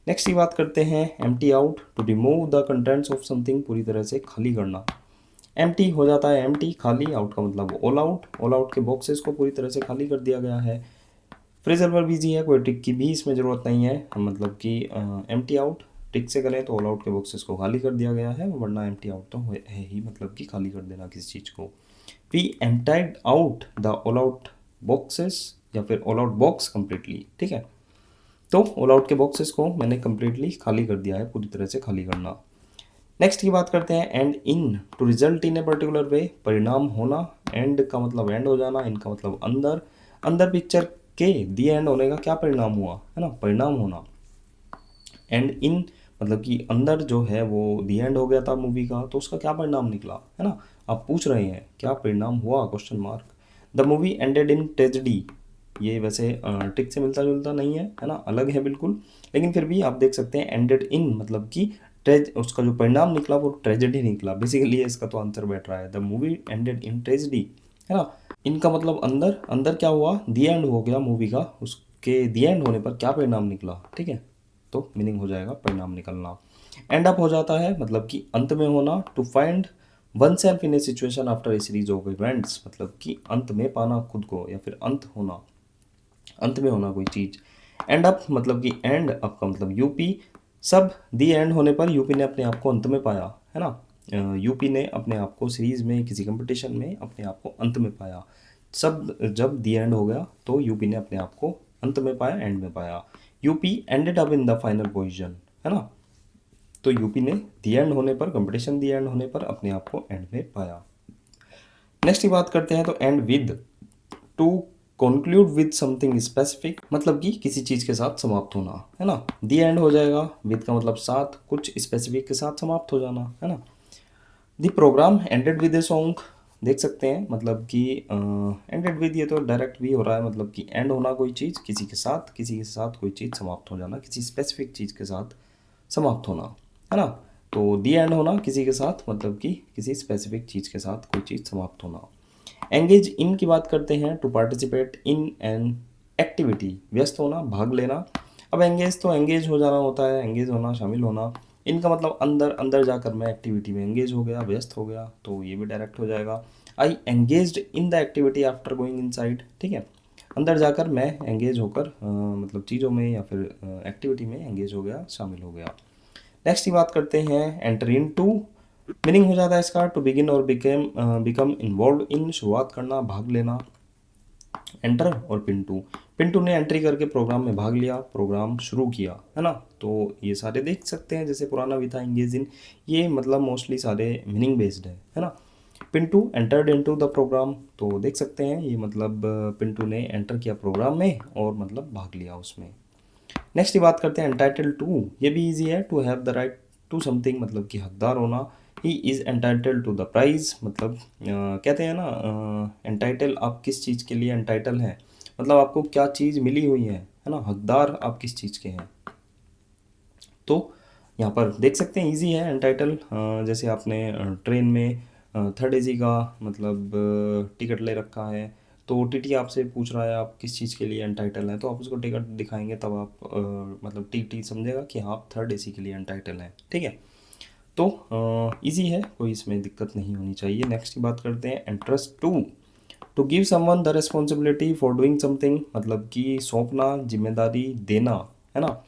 नेक्स्ट की बात करते हैं empty out, to remove the contents of something, पूरी तरह से खाली करना। एम्प्टी हो जाता है एम्प्टी, खाली, आउट का मतलब ऑल आउट, ऑल आउट के बॉक्सेस को पूरी तरह से खाली कर दिया गया है। फ्रेजल वर्ब इजी है, कोई ट्रिक की भी इसमें ज़रूरत नहीं है, मतलब कि एम्प्टी आउट ट्रिक से करें तो ऑल आउट के बॉक्सेस को खाली कर दिया गया है, वरना एम्प्टी आउट तो है ही, मतलब कि खाली कर देना किसी चीज़ को। We emptied out the all out boxes, या फिर ऑल आउट बॉक्स कम्प्लीटली, ठीक है। तो ऑल आउट के बॉक्सेस को मैंने कम्प्लीटली खाली कर दिया है, पूरी तरह से खाली करना। नेक्स्ट की बात करते हैं end in, to result in a particular way, परिणाम होना। एंड का मतलब एंड हो जाना, इन का मतलब अंदर, अंदर पिक्चर के दी एंड होने का क्या परिणाम हुआ, है ना, परिणाम होना। एंड इन मतलब कि अंदर जो है वो दी एंड हो गया था मूवी का, तो उसका क्या परिणाम निकला, है ना, आप पूछ रहे हैं क्या परिणाम हुआ, question mark. The movie ended in tragedy, ये वैसे ट्रिक से मिलता जुलता नहीं है ना, अलग है बिल्कुल, लेकिन फिर भी आप देख सकते हैं एंडेड इन मतलब कि उसका जो परिणाम निकला वो ट्रेजेडी निकला, बेसिकली इसका तो आंसर बैठ रहा है, the movie ended in tragedy, है ना। इनका मतलब अंदर, अंदर क्या हुआ, दी एंड हो गया मूवी का, उसके दी एंड होने पर क्या परिणाम निकला, ठीक है, तो मीनिंग हो जाएगा परिणाम निकलना। एंड अप हो जाता है मतलब कि अंत में होना, to find oneself in a situation after a series of events, मतलब कि अंत में पाना खुद को, या फिर अंत होना, अंत में होना कोई चीज़। एंड अप मतलब कि एंड अप का मतलब यूपी, सब दी एंड होने पर यूपी ने अपने आप को अंत में पाया, है ना, यूपी ने अपने आप को सीरीज में किसी कंपटीशन में अपने आप को अंत में पाया। सब जब दी एंड हो गया तो यूपी ने अपने आप को अंत में पाया, एंड में पाया। UP ended up in the final position, है ना, तो यूपी ने दी एंड होने पर, कंपटीशन दी एंड होने पर अपने आप को एंड में पाया। नेक्स्ट की बात करते हैं तो end with, to conclude with something specific, मतलब कि किसी चीज़ के साथ समाप्त होना, है ना, दी एंड हो जाएगा, विद का मतलब साथ, कुछ स्पेसिफिक के साथ समाप्त हो जाना, है ना। The programme ended with a song, देख सकते हैं मतलब कि एंडेड विद, ये तो डायरेक्ट भी हो रहा है, मतलब कि एंड होना कोई चीज़ किसी के साथ, किसी के साथ कोई चीज़ समाप्त हो जाना, किसी स्पेसिफिक चीज़ के साथ समाप्त होना, है ना। तो दी एंड होना किसी के साथ, मतलब कि किसी स्पेसिफिक चीज़ के साथ कोई चीज़ समाप्त होना। एंगेज इन की बात करते हैं, to participate in an activity, व्यस्त होना, भाग लेना। अब एंगेज तो एंगेज हो जाना होता है, एंगेज होना, शामिल होना। इनका मतलब अंदर, अंदर जाकर मैं एक्टिविटी में एंगेज हो गया, व्यस्त हो गया, तो ये भी डायरेक्ट हो जाएगा। I engaged in the activity after going inside, ठीक है, अंदर जाकर मैं एंगेज होकर मतलब चीज़ों में या फिर एक्टिविटी में एंगेज हो गया, शामिल हो गया। नेक्स्ट की बात करते हैं एंटर इन टू, मीनिंग हो जाता है इसका टू बिगिन और बिकम इन्वॉल्व इन, शुरुआत करना, भाग लेना। एंटर और पिंटू, पिंटू ने एंट्री करके प्रोग्राम में भाग लिया, प्रोग्राम शुरू किया, है ना। तो ये सारे देख सकते हैं, जैसे पुराना भी था एंगेज इन, ये मतलब मोस्टली सारे मीनिंग बेस्ड है ना। Pintu entered into the programme, तो देख सकते हैं ये मतलब पिंटू ने एंटर किया प्रोग्राम में और मतलब भाग लिया उसमें। नेक्स्ट की बात करते हैं एंटाइटल टू, ये भी इजी है, to have the right to something, मतलब कि हकदार होना। He is entitle to the prize, मतलब कहते हैं ना, एंटाइटल आप किस चीज़ के लिए एंटाइटल हैं, मतलब आपको क्या चीज़ मिली हुई है ना, हकदार आप किस चीज़ के हैं। तो यहाँ पर देख सकते हैं इजी है एंटाइटल, जैसे आपने ट्रेन में थर्ड एसी का मतलब टिकट ले रखा है, तो टीटी आपसे पूछ रहा है आप किस चीज़ के लिए एंटाइटल हैं, तो आप उसको टिकट दिखाएंगे, तब आप मतलब टीटी समझेगा कि हाँ आप थर्ड एसी के लिए एंटाइटल हैं, ठीक है। तो इजी है, कोई इसमें दिक्कत नहीं होनी चाहिए। नेक्स्ट की बात करते हैं entrust to, to give someone the responsibility for doing something, मतलब कि सौंपना, जिम्मेदारी देना, है ना।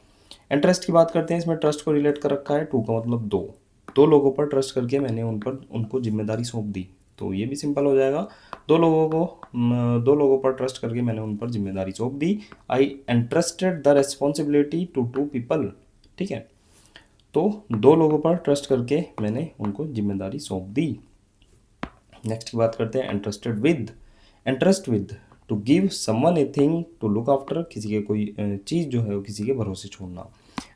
इंटरेस्ट की बात करते हैं, इसमें ट्रस्ट को रिलेट कर रखा है, टू का मतलब दो, दो लोगों पर ट्रस्ट करके मैंने उनको जिम्मेदारी सौंप दी, तो ये भी सिंपल हो जाएगा, दो लोगों पर ट्रस्ट करके मैंने उन पर जिम्मेदारी सौंप दी। I entrusted the responsibility to two people, ठीक है, तो दो लोगों पर ट्रस्ट करके मैंने उनको जिम्मेदारी सौंप दी। नेक्स्ट की बात करते हैं entrusted with, entrust with, to give someone a thing to look after, किसी के कोई चीज़ जो है वो किसी के भरोसे छोड़ना।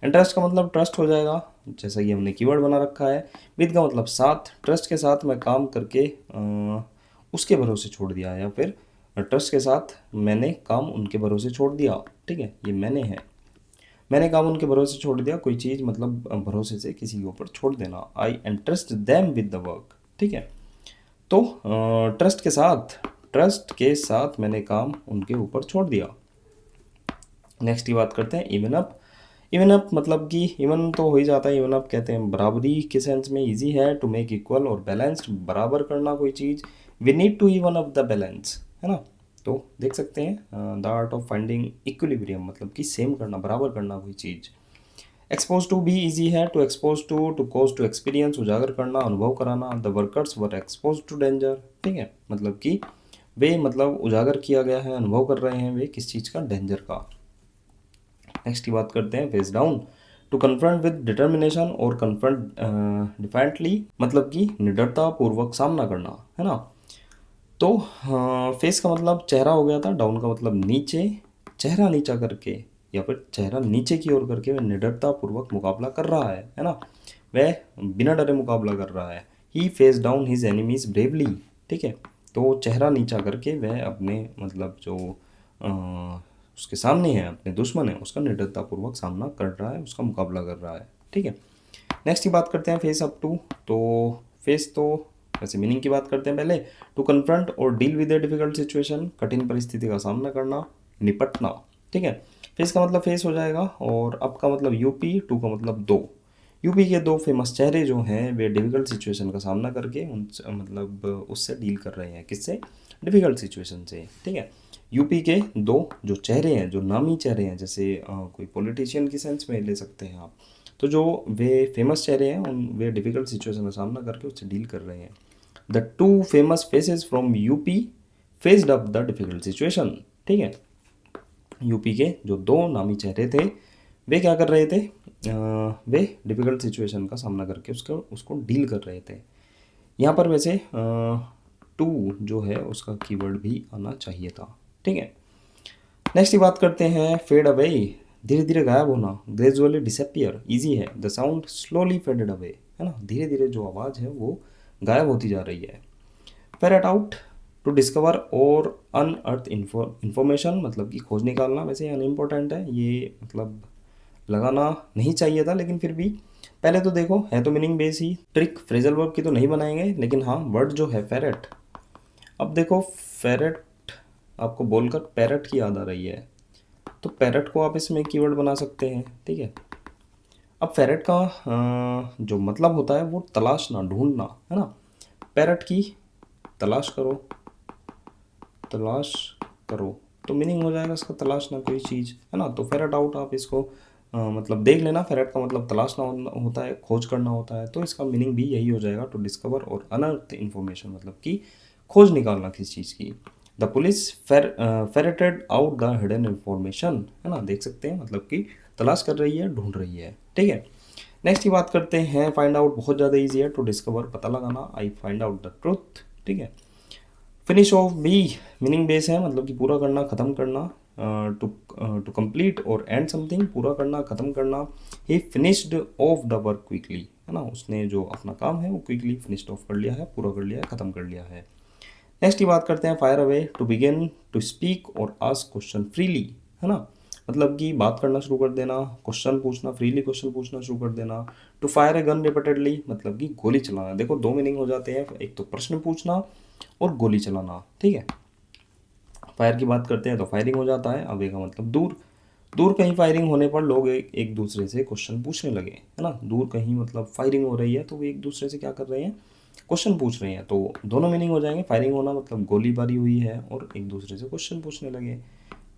इंटरेस्ट का मतलब ट्रस्ट हो जाएगा, जैसा कि हमने कीवर्ड बना रखा है। विद का मतलब साथ, ट्रस्ट के साथ मैं काम करके उसके भरोसे छोड़ दिया, या फिर ट्रस्ट के साथ मैंने काम उनके भरोसे छोड़ दिया, ठीक है, ये मैंने है, मैंने काम उनके भरोसे छोड़ दिया, कोई चीज़ मतलब भरोसे से किसी के ऊपर छोड़ देना। I entrust them with the work, ठीक है, तो ट्रस्ट के साथ मैंने काम उनके ऊपर छोड़ दिया। नेक्स्ट की बात करते हैं इवन अप, इवन अप मतलब कि इवन तो हो ही जाता है, इवन अप कहते हैं बराबरी के सेंस में ईजी है टू मेक इक्वल और बैलेंस्ड, बराबर करना कोई चीज़, we need to even up the balance, है ना। तो देख सकते हैं the art of finding equilibrium मतलब कि सेम करना, बराबर करना कोई चीज़। एक्सपोज टू भी ईजी है, to expose to cause to experience, उजागर करना, अनुभव कराना, the workers were expose to danger, ठीक है, मतलब कि वे मतलब उजागर किया गया है, अनुभव कर रहे हैं वे किस चीज़ का, डेंजर का। नेक्स्ट की बात करते हैं face down, to confront with determination और कन्फ्रंट डिफेंटली मतलब कि निडरता पूर्वक सामना करना, है ना। तो फेस का मतलब चेहरा हो गया था, डाउन का मतलब नीचे, चेहरा नीचा करके या फिर चेहरा नीचे की ओर करके वह निडरता पूर्वक मुकाबला कर रहा है ना, वह बिना डरे मुकाबला कर रहा है। He face down his enemies bravely, ठीक है, तो चेहरा नीचा करके वह अपने मतलब जो उसके सामने है, अपने दुश्मन है, उसका निडरतापूर्वक सामना कर रहा है, उसका मुकाबला कर रहा है, ठीक है। नेक्स्ट की बात करते हैं फेस अप टू, तो फेस तो वैसे मीनिंग की बात करते हैं पहले, टू कन्फ्रंट और deal with a difficult situation, कठिन परिस्थिति का सामना करना, निपटना, ठीक है। फेस का मतलब फेस हो जाएगा, और अप का मतलब यूपी, टू का मतलब दो। यूपी के दो फेमस चेहरे जो हैं वे डिफिकल्ट सिचुएशन का सामना करके उन मतलब उससे डील कर रहे हैं, किससे, डिफिकल्ट सिचुएशन से, ठीक है। यूपी के दो जो चेहरे हैं, जो नामी चेहरे हैं, जैसे कोई पॉलिटिशियन की सेंस में ले सकते हैं आप, तो जो वे फेमस चेहरे हैं उन वे डिफिकल्ट सिचुएशन का सामना करके उससे डील कर रहे हैं। The two famous faces from UP faced up the difficult situation, ठीक है। यूपी के जो दो नामी चेहरे थे वे क्या कर रहे थे, वे डिफिकल्ट सिचुएशन का सामना करके उसको डील कर रहे थे। यहाँ पर वैसे टू जो है उसका कीवर्ड भी आना चाहिए था, ठीक है। नेक्स्ट की बात करते हैं फेड अवे, धीरे धीरे गायब होना, ग्रेजुअली डिसअपियर, इजी है, the sound slowly faded away, है ना, धीरे धीरे जो आवाज़ है वो गायब होती जा रही है। फेरेट आउट, टू डिस्कवर और अनअर्थ इन्फॉर्मेशन मतलब कि खोज निकालना, वैसे अनइम्पोर्टेंट है ये, मतलब लगाना नहीं चाहिए था, लेकिन फिर भी पहले तो देखो है तो मीनिंग बेस ही, ट्रिक फ्रेजल वर्ब की तो नहीं बनाएंगे, लेकिन हाँ वर्ड जो है फेरेट, अब देखो फेरेट आपको बोलकर पैरट की याद आ रही है, तो पैरट को आप इसमें कीवर्ड बना सकते हैं, ठीक है। अब फेरेट का जो मतलब होता है वो तलाशना, ढूंढना, है ना। पैरट की तलाश करो, तलाश करो, तो मीनिंग हो जाएगा इसका तलाशना कोई चीज़, है ना। तो फेरेट आउट आप इसको मतलब देख लेना, फेरेट का मतलब तलाशना होता है, खोज करना होता है, तो इसका मीनिंग भी यही हो जाएगा, टू डिस्कवर और अनर्थ इन्फॉर्मेशन मतलब कि खोज निकालना किसी चीज़ की। The police ferreted out the hidden information, है ना, देख सकते हैं मतलब कि तलाश कर रही है, ढूंढ रही है, ठीक है। नेक्स्ट की बात करते हैं फाइंड आउट, बहुत ज़्यादा ईजी है, टू डिस्कवर पता लगाना, I find out the truth, ठीक है। फिनिश ऑफ भी मीनिंग बेस है, मतलब कि पूरा करना, ख़त्म करना, टू कंप्लीट और एंड समथिंग, पूरा करना, ख़त्म करना। ही finished of the work quickly, है ना, उसने जो अपना काम है वो क्विकली फिनिश्ड ऑफ कर लिया है, पूरा कर लिया है, ख़त्म कर लिया है। नेक्स्ट की बात करते हैं fire away, to begin to speak और आस्क क्वेश्चन फ्रीली, है ना, मतलब कि बात करना शुरू कर देना, क्वेश्चन पूछना, फ्रीली क्वेश्चन पूछना शुरू कर देना। To fire a gun repeatedly मतलब कि गोली चलाना, देखो दो मीनिंग हो जाते हैं, एक तो प्रश्न पूछना और गोली चलाना, ठीक है। फायर की बात करते हैं तो फायरिंग हो जाता है, अवे का मतलब दूर, दूर कहीं फायरिंग होने पर लोग एक दूसरे से क्वेश्चन पूछने लगे, है ना, दूर कहीं मतलब फायरिंग हो रही है तो वो एक दूसरे से क्या कर रहे हैं, क्वेश्चन पूछ रहे हैं, तो दोनों मीनिंग हो जाएंगे, फायरिंग होना मतलब गोलीबारी हुई है और एक दूसरे से क्वेश्चन पूछने लगे।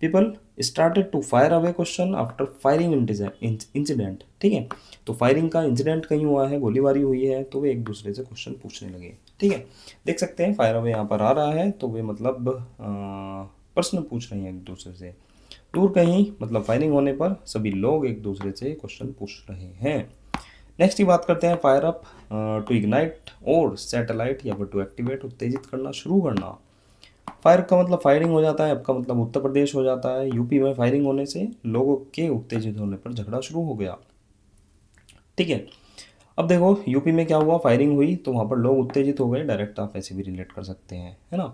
People started to fire away question after firing incident, ठीक है, तो फायरिंग का इंसिडेंट कहीं हुआ है, गोलीबारी हुई है, तो वे एक दूसरे से क्वेश्चन पूछने लगे, ठीक है। देख सकते हैं फायर अवे यहाँ पर आ रहा है, तो वे मतलब प्रश्न पूछ रहे हैं एक दूसरे से। दूर कहीं मतलब फायरिंग होने पर सभी लोग एक दूसरे से क्वेश्चन पूछ रहे हैं। नेक्स्ट की बात करते हैं फायर अप, टू इग्नाइट और सैटेलाइट या फिर टू एक्टिवेट, उत्तेजित करना, शुरू करना। फायर का मतलब फायरिंग हो जाता है, अब का मतलब उत्तर प्रदेश हो जाता है, यूपी में फायरिंग होने से लोगों के उत्तेजित होने पर झगड़ा शुरू हो गया, ठीक है। अब देखो यूपी में क्या हुआ, फायरिंग हुई तो वहाँ पर लोग उत्तेजित हो गए, डायरेक्ट आप ऐसे भी रिलेट कर सकते हैं, है ना।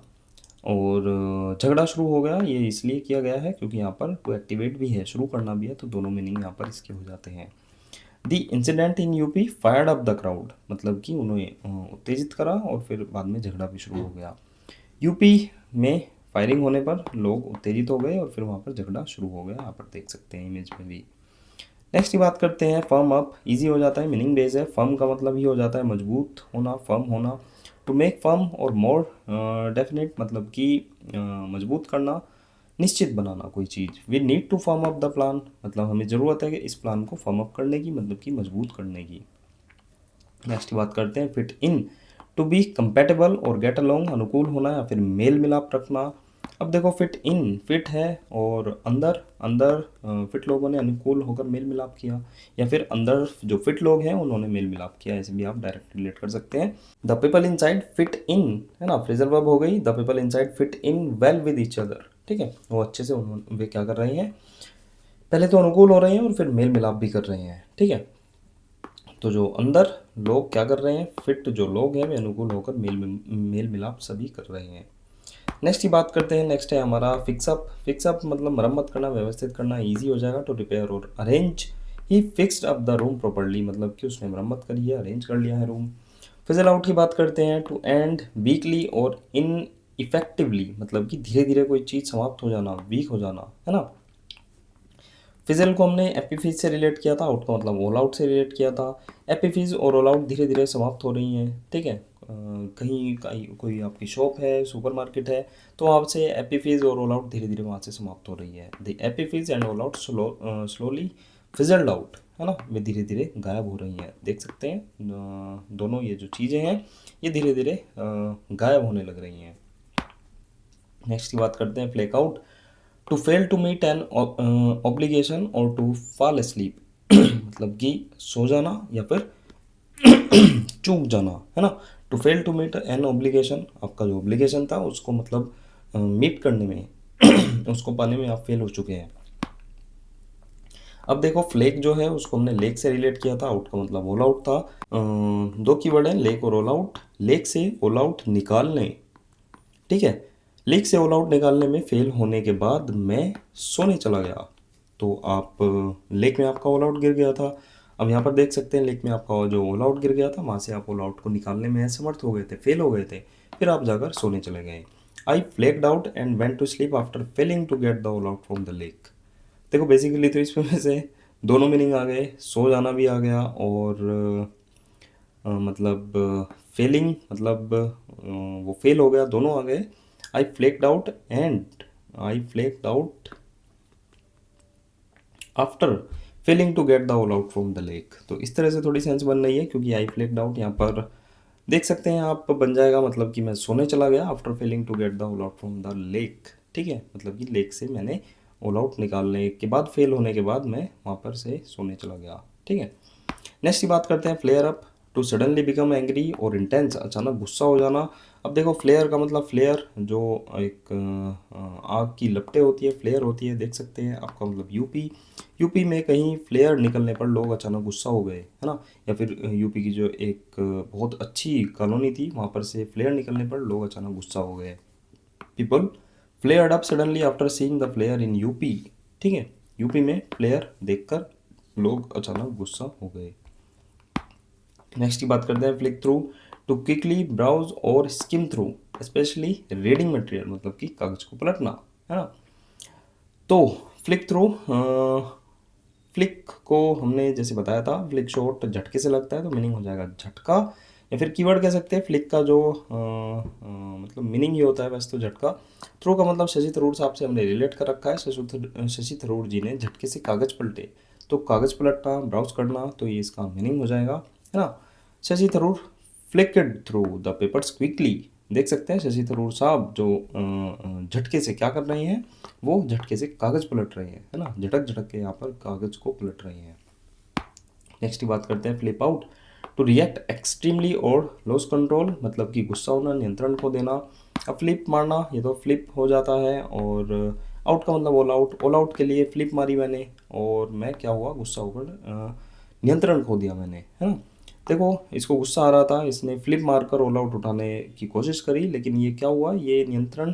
और झगड़ा शुरू हो गया, ये इसलिए किया गया है क्योंकि यहाँ पर टू एक्टिवेट भी है, शुरू करना भी है, तो दोनों मीनिंग यहाँ पर इसके हो जाते हैं। The incident in UP fired up the crowd मतलब कि उन्होंने उत्तेजित करा और फिर बाद में झगड़ा भी शुरू हो गया। यूपी में फायरिंग होने पर लोग उत्तेजित हो गए और फिर वहाँ पर झगड़ा शुरू हो गया, यहाँ पर देख सकते हैं इमेज में भी। नेक्स्ट की बात करते हैं फर्म अप। इजी हो जाता है, मीनिंग बेस है। फर्म का मतलब ही हो जाता है मजबूत होना, फर्म होना। टू मेक फर्म और मोर डेफिनेट मतलब कि मजबूत करना, निश्चित बनाना कोई चीज़। We need to firm up the plan, मतलब हमें ज़रूरत है कि इस प्लान को फर्म अप करने की, मतलब कि मजबूत करने की। नेक्स्ट की बात करते हैं fit in. To be compatible और गेट अलोंग, अनुकूल होना या फिर मेल मिलाप रखना। अब देखो फिट इन, फिट है और अंदर अंदर फिट लोगों ने अनुकूल होकर मेल मिलाप किया, या फिर अंदर जो फिट लोग हैं उन्होंने मेल मिलाप किया, ऐसे भी आप डायरेक्ट रिलेट कर सकते हैं। The people inside fit in, है ना, फ्रेजल वर्ब हो गई। The people inside fit in well with each other, ठीक है, वो अच्छे से उन्होंने वे क्या कर रहे हैं, पहले तो अनुकूल हो रहे हैं और फिर मेल मिलाप भी कर रहे हैं, ठीक है। तो जो अंदर लोग क्या कर रहे हैं, फिट जो लोग हैं वे अनुकूल होकर मेल मिलाप सभी कर रहे हैं। नेक्स्ट की बात करते हैं। नेक्स्ट है हमारा फिक्सअप। फिक्सअप मतलब मरम्मत करना, व्यवस्थित करना, इजी हो जाएगा। टू रिपेयर और arrange, he fixed up the room properly, मतलब कि उसने मरम्मत करी है, अरेंज कर लिया है रूम। फिजल आउट की बात करते हैं। टू एंड वीकली और इन इफेक्टिवली, मतलब कि धीरे धीरे कोई चीज़ समाप्त हो जाना, वीक हो जाना, है ना। फिजल को हमने एपीफिज से रिलेट किया था, आउट का मतलब ऑल आउट से रिलेट किया था। एपीफिज और ऑल आउट धीरे धीरे समाप्त हो रही हैं, ठीक है। कहीं कहीं कोई आपकी शॉप है, सुपरमार्केट है, तो आपसे एपीफिज और ऑल आउट धीरे धीरे वहाँ से समाप्त हो रही है। द एपीफिज and all out slowly fizzled out, है ना, वे धीरे धीरे गायब हो रही हैं। देख सकते हैं दोनों ये जो चीज़ें हैं ये धीरे धीरे गायब होने लग रही हैं। नेक्स्ट की बात करते हैं flake out. To fail to meet an obligation और टू फॉल asleep मतलब कि सो जाना या फिर चूक जाना, है ना। To fail to meet an obligation, आपका जो ऑब्लिगेशन था उसको मतलब मीट करने में उसको पाने में आप फेल हो चुके हैं। अब देखो फ्लेक जो है उसको हमने लेक से रिलेट किया था, आउट का मतलब ऑल आउट था। दो कीवर्ड है लेक और ऑल आउट। लेक से ऑल आउट निकालने, ठीक है, लीग से ऑल आउट निकालने में फेल होने के बाद मैं सोने चला गया। तो आप लेक में आपका ऑल आउट गिर गया था। अब यहाँ पर देख सकते हैं लेक में आपका जो ऑल आउट गिर गया था वहाँ से आप ऑल आउट को निकालने में असमर्थ हो गए थे, फेल हो गए थे, फिर आप जाकर सोने चले गए। I flaked out and went to sleep after failing to get the all out from the lake. देखो बेसिकली तो इसमें में से दोनों मीनिंग आ गए, सो जाना भी आ गया और मतलब फेलिंग मतलब वो फेल हो गया, दोनों आ गए। I flaked out and I flaked out after failing to get the all out from the lake. तो इस तरह से थोड़ी सेंस बन रही है, क्योंकि आई फ्लेक्ड आउट यहाँ पर देख सकते हैं आप बन जाएगा मतलब कि मैं सोने चला गया after failing to get the all out from the lake, ठीक है, मतलब कि लेक से मैंने ऑल आउट निकालने के बाद, फेल होने के बाद मैं वहाँ पर से सोने चला गया, ठीक है। नेक्स्ट की बात करते हैं flare up. To suddenly become angry और इंटेंस, अचानक गुस्सा हो जाना। अब देखो फ्लेयर का मतलब फ्लेयर जो एक आग की लपटें होती है, फ्लेयर होती है, देख सकते हैं आपका मतलब यूपी। यूपी में कहीं फ्लेयर निकलने पर लोग अचानक गुस्सा हो गए, है ना। या फिर यूपी की जो एक बहुत अच्छी कॉलोनी थी वहाँ पर से फ्लेयर निकलने पर लोग अचानक गुस्सा हो गए। People flared up suddenly after seeing the flare in UP, ठीक है, यूपी में फ्लेयर देखकर लोग अचानक गुस्सा हो गए। नेक्स्ट की बात करते हैं flick through. To quickly browse और skim through specially reading material, मतलब कि कागज को पलटना, है ना। तो फ्लिक थ्रू, फ्लिक को हमने जैसे बताया था फ्लिक शॉट झटके से लगता है, तो मीनिंग हो जाएगा झटका, या फिर कीवर्ड कह सकते हैं। फ्लिक का जो मतलब मीनिंग ये होता है वैसे तो झटका। थ्रू का मतलब शशि थरूर साहब से हमने रिलेट कर रखा है। शशि थरूर जी ने झटके से कागज पलटे, तो कागज पलटना, ब्राउज करना, तो ये इसका मीनिंग हो जाएगा, है ना। Shashi Tharoor flicked through the papers quickly, देख सकते हैं शशि थरूर साहब जो झटके से क्या कर रहे हैं, वो झटके से कागज पलट रहे हैं, है ना, झटक झटक के यहाँ पर कागज को पलट रहे हैं। नेक्स्ट की बात करते हैं flip out. To react extremely और लॉस कंट्रोल, मतलब कि गुस्सा होना, नियंत्रण को देना। अब फ्लिप मारना, ये तो फ्लिप हो जाता है, और आउट का मतलब ऑल आउट। ऑल आउट के लिए फ्लिप मारी मैंने और मैं क्या हुआ, गुस्सा होकर नियंत्रण खो दिया मैंने, है ना। देखो इसको गुस्सा आ रहा था, इसने फ्लिप मारकर ऑल आउट उठाने की कोशिश करी, लेकिन ये क्या हुआ, ये नियंत्रण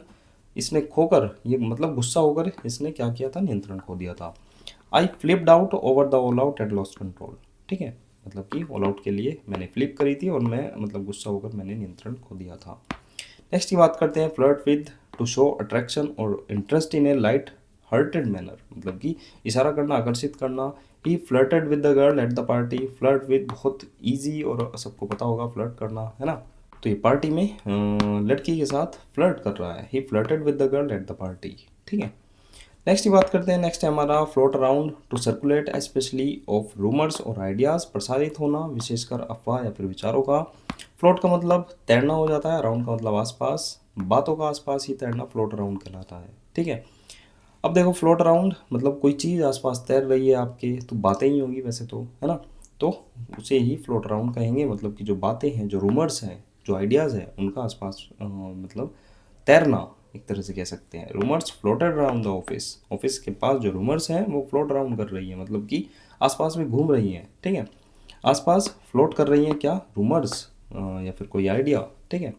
इसने खोकर, ये मतलब गुस्सा होकर इसने क्या किया था, नियंत्रण खो दिया था। I flipped out over the all out at lost control, ठीक है, मतलब कि ऑल आउट के लिए मैंने फ्लिप करी थी और मैं मतलब गुस्सा होकर मैंने नियंत्रण खो दिया था। नेक्स्ट की बात करते हैं flirt with. To show attraction और interest in a light hearted manner, मतलब कि इशारा करना, आकर्षित करना। He flirted with the girl at the party. Flirt with बहुत ईजी और सबको पता होगा फ्लर्ट करना, है ना। तो ये पार्टी में लड़की के साथ फ्लर्ट कर रहा है। He flirted with the girl at the party, ठीक है। नेक्स्ट की बात करते हैं। नेक्स्ट है हमारा float around, to circulate especially of rumours और आइडियाज़, प्रसारित होना विशेषकर अफवाह या फिर विचारों का। फ्लोट का मतलब तैरना हो जाता है, अराउंड का मतलब आसपास, बातों का आसपास ही तैरना फ्लोट अराउंड कहलाता है, ठीक है। अब देखो फ्लोट अराउंड मतलब कोई चीज़ आसपास तैर रही है आपके, तो बातें ही होगी वैसे तो, है ना। तो उसे ही फ्लोट अराउंड कहेंगे, मतलब कि जो बातें हैं, जो रूमर्स हैं, जो आइडियाज़ हैं, उनका आसपास मतलब तैरना एक तरह से कह सकते हैं। Rumours floated around the office. Office के पास जो रूमर्स हैं वो फ्लोट अराउंड कर रही हैं, मतलब कि आसपास में घूम रही हैं, ठीक है। आसपास फ्लोट कर रही हैं क्या, रूमर्स या फिर कोई आइडिया, ठीक है।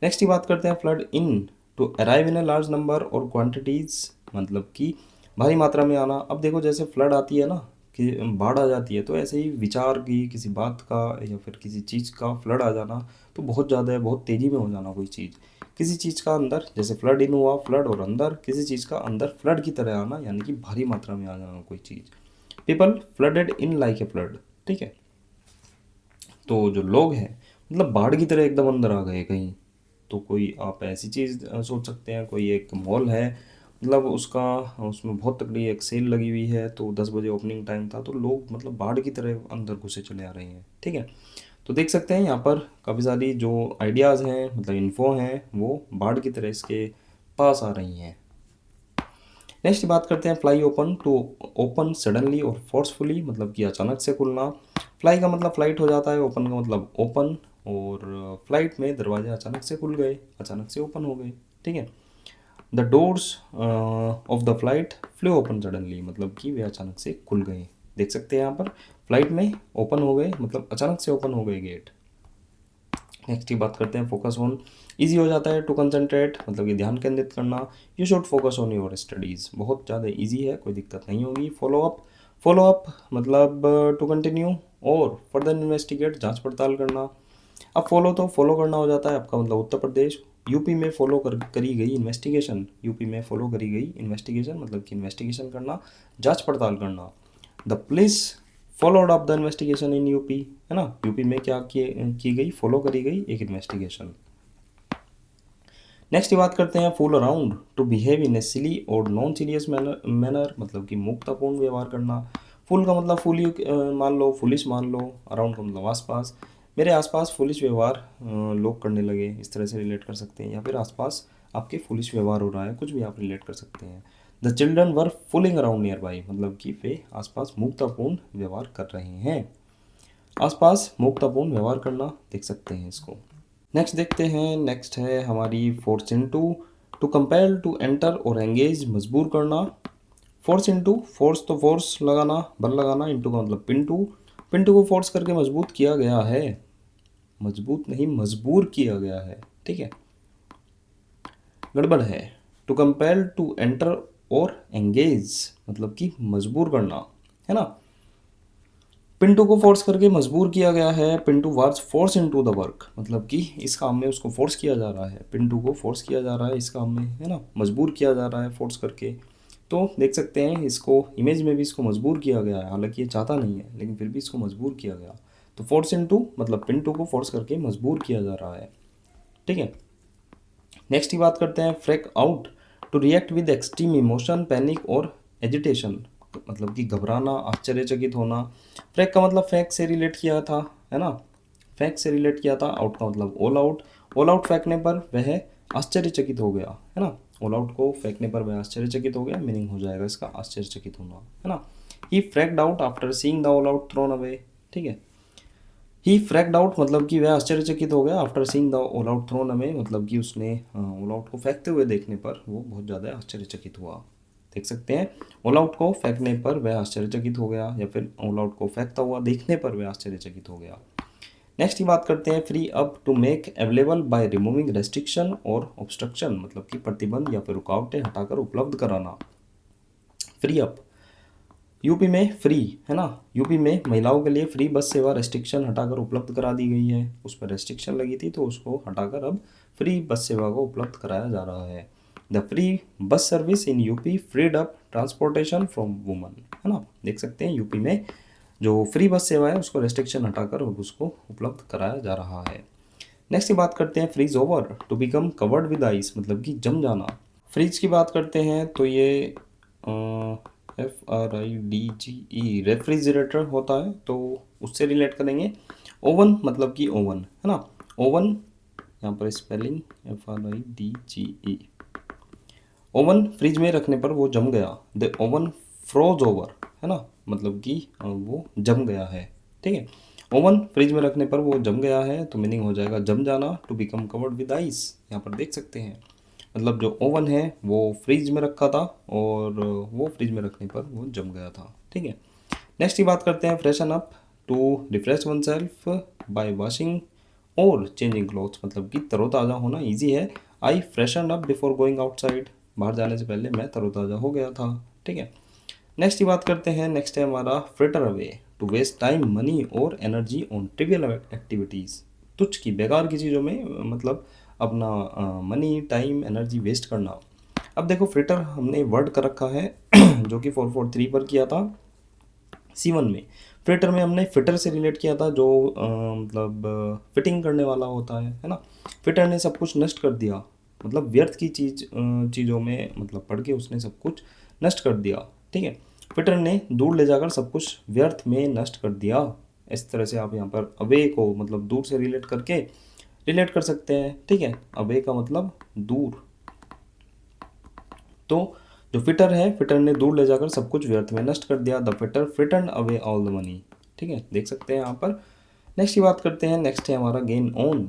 नेक्स्ट की बात करते हैं flood in, to arrive in a large number और क्वांटिटीज़, मतलब कि भारी मात्रा में आना। अब देखो जैसे फ्लड आती है ना, कि बाढ़ आ जाती है, तो ऐसे ही विचार की, किसी बात का या फिर किसी चीज़ का फ्लड आ जाना तो बहुत ज़्यादा है, बहुत तेज़ी में हो जाना कोई चीज़, किसी चीज़ का अंदर, जैसे फ्लड इन हुआ, फ्लड और अंदर, किसी चीज़ का अंदर फ्लड की तरह आना, यानी कि भारी मात्रा में आ जाना कोई चीज़। People flooded in like a flood, ठीक है। तो जो लोग हैं मतलब बाढ़ की तरह एकदम अंदर आ गए कहीं। तो कोई आप ऐसी चीज़ सोच सकते हैं, कोई एक मॉल है, मतलब उसका, उसमें बहुत तगड़ी एक सेल लगी हुई है, तो 10 बजे ओपनिंग टाइम था, तो लोग मतलब बाढ़ की तरह अंदर घुसे चले आ रहे हैं, ठीक है। तो देख सकते हैं यहाँ पर काफ़ी सारी जो आइडियाज़ हैं, मतलब इन्फो हैं, वो बाढ़ की तरह इसके पास आ रही हैं। नेक्स्ट बात करते हैं fly open, to open suddenly और फोर्सफुली, मतलब कि अचानक से खुलना। फ्लाई का मतलब फ्लाइट हो जाता है, ओपन का मतलब ओपन, और फ्लाइट में दरवाजे अचानक से खुल गए, अचानक से ओपन हो गए, ठीक है। The doors of the flight flu open suddenly, मतलब कि वे अचानक से खुल गए। देख सकते हैं यहाँ पर फ्लाइट में ओपन हो गए, मतलब अचानक से ओपन हो गए गेट। नेक्स्ट की बात करते हैं फोकस ऑन, ईजी हो जाता है, टू कंसंट्रेट, मतलब कि ध्यान केंद्रित करना। You should focus on your studies, बहुत ज़्यादा ईजी है, कोई दिक्कत नहीं होगी। फॉलो अप, फॉलो अप मतलब टू कंटिन्यू, और फर्दर इन्वेस्टिगेट, जांच पड़ताल करना। अब फॉलो तो फॉलो करना हो जाता है आपका मतलब उत्तर प्रदेश। यूपी में फॉलो करी गई इन्वेस्टिगेशन, यूपी में फॉलो करी गई इन्वेस्टिगेशन, मतलब कि इन्वेस्टिगेशन करना, जांच पड़ताल करना। The police followed up the investigation in UP, है ना। यूपी में क्या की गई, फॉलो करी गई एक इन्वेस्टिगेशन। नेक्स्ट बात करते हैं फूल अराउंड, टू बिहेव इन ए सिली और नॉन सीरियस मैनर, मतलब कि मुक्तापूर्ण व्यवहार करना। फूल का मतलब फूली मान लो, फुलिश मान लो। अराउंड का मतलब आसपास, मेरे आसपास फुलिश व्यवहार लोग करने लगे, इस तरह से रिलेट कर सकते हैं, या फिर आसपास आपके फुलिश व्यवहार हो रहा है, कुछ भी आप रिलेट कर सकते हैं। The children were fooling around near by, मतलब कि वे आसपास मुक्तापूर्ण व्यवहार कर रहे हैं। आसपास मुक्तापूर्ण व्यवहार करना, देख सकते हैं इसको। नेक्स्ट देखते हैं। नेक्स्ट है हमारी force into, to compel, to enter और एंगेज, मजबूर करना। फोर्स इनटू, फोर्स तो फोर्स लगाना, बल लगाना, इनटू का मतलब पिंटू, पिंटू को फोर्स करके मजबूत किया गया है, मजबूत नहीं मजबूर किया गया है, ठीक है। गड़बड़ है। टू कंपेल, टू एंटर और एंगेज, मतलब कि मजबूर करना, है ना। पिंटू को फोर्स करके मजबूर किया गया है, Pintu was force into the work, मतलब कि इस काम में उसको फोर्स किया जा रहा है, पिंटू को फोर्स किया जा रहा है इस काम में, है ना, मजबूर किया जा रहा है फोर्स करके। तो देख सकते हैं इसको इमेज में भी इसको मजबूर किया गया है, हालांकि ये चाहता नहीं है लेकिन फिर भी इसको मजबूर किया गया। तो फोर्स इनटू मतलब पिंटू को फोर्स करके मजबूर किया जा रहा है, ठीक है। नेक्स्ट की बात करते हैं freak out, to react with extreme emotion, panic और एजिटेशन, मतलब कि घबराना, आश्चर्यचकित होना। फ्रेक का मतलब फैक से रिलेट किया था, है ना, फैक से रिलेट किया था। आउट का मतलब ऑल आउट, ऑल आउट फेंकने पर वह आश्चर्यचकित हो गया, है ना। ऑल आउट को फेंकने पर वह आश्चर्यचकित हो गया, मीनिंग हो जाएगा इसका आश्चर्यचकित होना, है ना। He freaked out after seeing the all out thrown away, ठीक है। ही फ्रैक्ड आउट मतलब कि वह आश्चर्यचकित हो गया, after seeing the all out thrown away, मतलब कि उसने ऑल आउट को फेंकते हुए देखने पर वो बहुत ज़्यादा आश्चर्यचकित हुआ। देख सकते हैं ऑल आउट को फेंकने पर वह आश्चर्यचकित हो गया, या फिर ऑल आउट को फेंकता हुआ देखने पर वह आश्चर्यचकित हो गया। नेक्स्ट की बात करते हैं free up, to make available by removing restriction और ऑब्स्ट्रक्शन, मतलब कि प्रतिबंध या फिर रुकावटें हटाकर उपलब्ध कराना। फ्री अप, यूपी में फ्री, है ना, यूपी में महिलाओं के लिए फ्री बस सेवा रेस्ट्रिक्शन हटाकर उपलब्ध करा दी गई है। उस पर रेस्ट्रिक्शन लगी थी तो उसको हटाकर अब फ्री बस सेवा को उपलब्ध कराया जा रहा है। The free bus service in UP freed up transportation from woman, है ना। देख सकते हैं यूपी में जो फ्री बस सेवा है उसको रेस्ट्रिक्शन हटाकर उसको उपलब्ध कराया जा रहा है। नेक्स्ट की बात करते हैं freeze over to become covered with ice, मतलब कि जम जाना। फ्रीज की बात करते हैं तो ये FRIDGE रेफ्रिजरेटर होता है, तो उससे रिलेट करेंगे। ओवन मतलब कि ओवन, है ना। ओवन यहाँ पर स्पेलिंग FRIDGE। ओवन फ्रिज में रखने पर वो जम गया, द ओवन फ्रोज ओवर, है ना, मतलब कि वो जम गया है, ठीक है। ओवन फ्रिज में रखने पर वो जम गया है, तो मीनिंग हो जाएगा जम जाना, to become covered with ice. यहाँ पर देख सकते हैं, मतलब जो ओवन है वो फ्रिज में रखा था और वो फ्रिज में रखने पर वो जम गया था, ठीक है। नेक्स्ट की बात करते हैं freshen up to refresh one self by washing और चेंजिंग क्लॉथ्स, मतलब कि तरोताज़ा होना ईजी है। I freshen up before going outside, बाहर जाने से पहले मैं तरोताज़ा हो गया था, ठीक है। नेक्स्ट की बात करते हैं, नेक्स्ट है हमारा fritter away to waste time money और एनर्जी ऑन ट्रिवियल एक्टिविटीज़, तुच्छ की बेकार की चीज़ों में मतलब अपना मनी टाइम एनर्जी वेस्ट करना। अब देखो फ्रिटर हमने वर्ड कर रखा है जो कि 443 पर किया था C1 में। फ्रिटर में हमने फिटर से रिलेट किया था जो मतलब फिटिंग करने वाला होता है ना। फिटर ने सब कुछ नष्ट कर दिया, मतलब व्यर्थ की चीज़ों में मतलब पढ़ के उसने सब कुछ नष्ट कर दिया, ठीक है। फिटर ने दूर ले जाकर सब कुछ व्यर्थ में नष्ट कर दिया। इस तरह से आप यहाँ पर अवे को मतलब दूर से रिलेट करके रिलेट कर सकते हैं, ठीक है। अवे का मतलब दूर, तो जो फिटर है, फिटर ने दूर ले जाकर सब कुछ व्यर्थ में नष्ट कर दिया। The fitter fritter away all the money, ठीक है, देख सकते हैं यहाँ पर। नेक्स्ट की बात करते हैं, नेक्स्ट है हमारा गेन ऑन।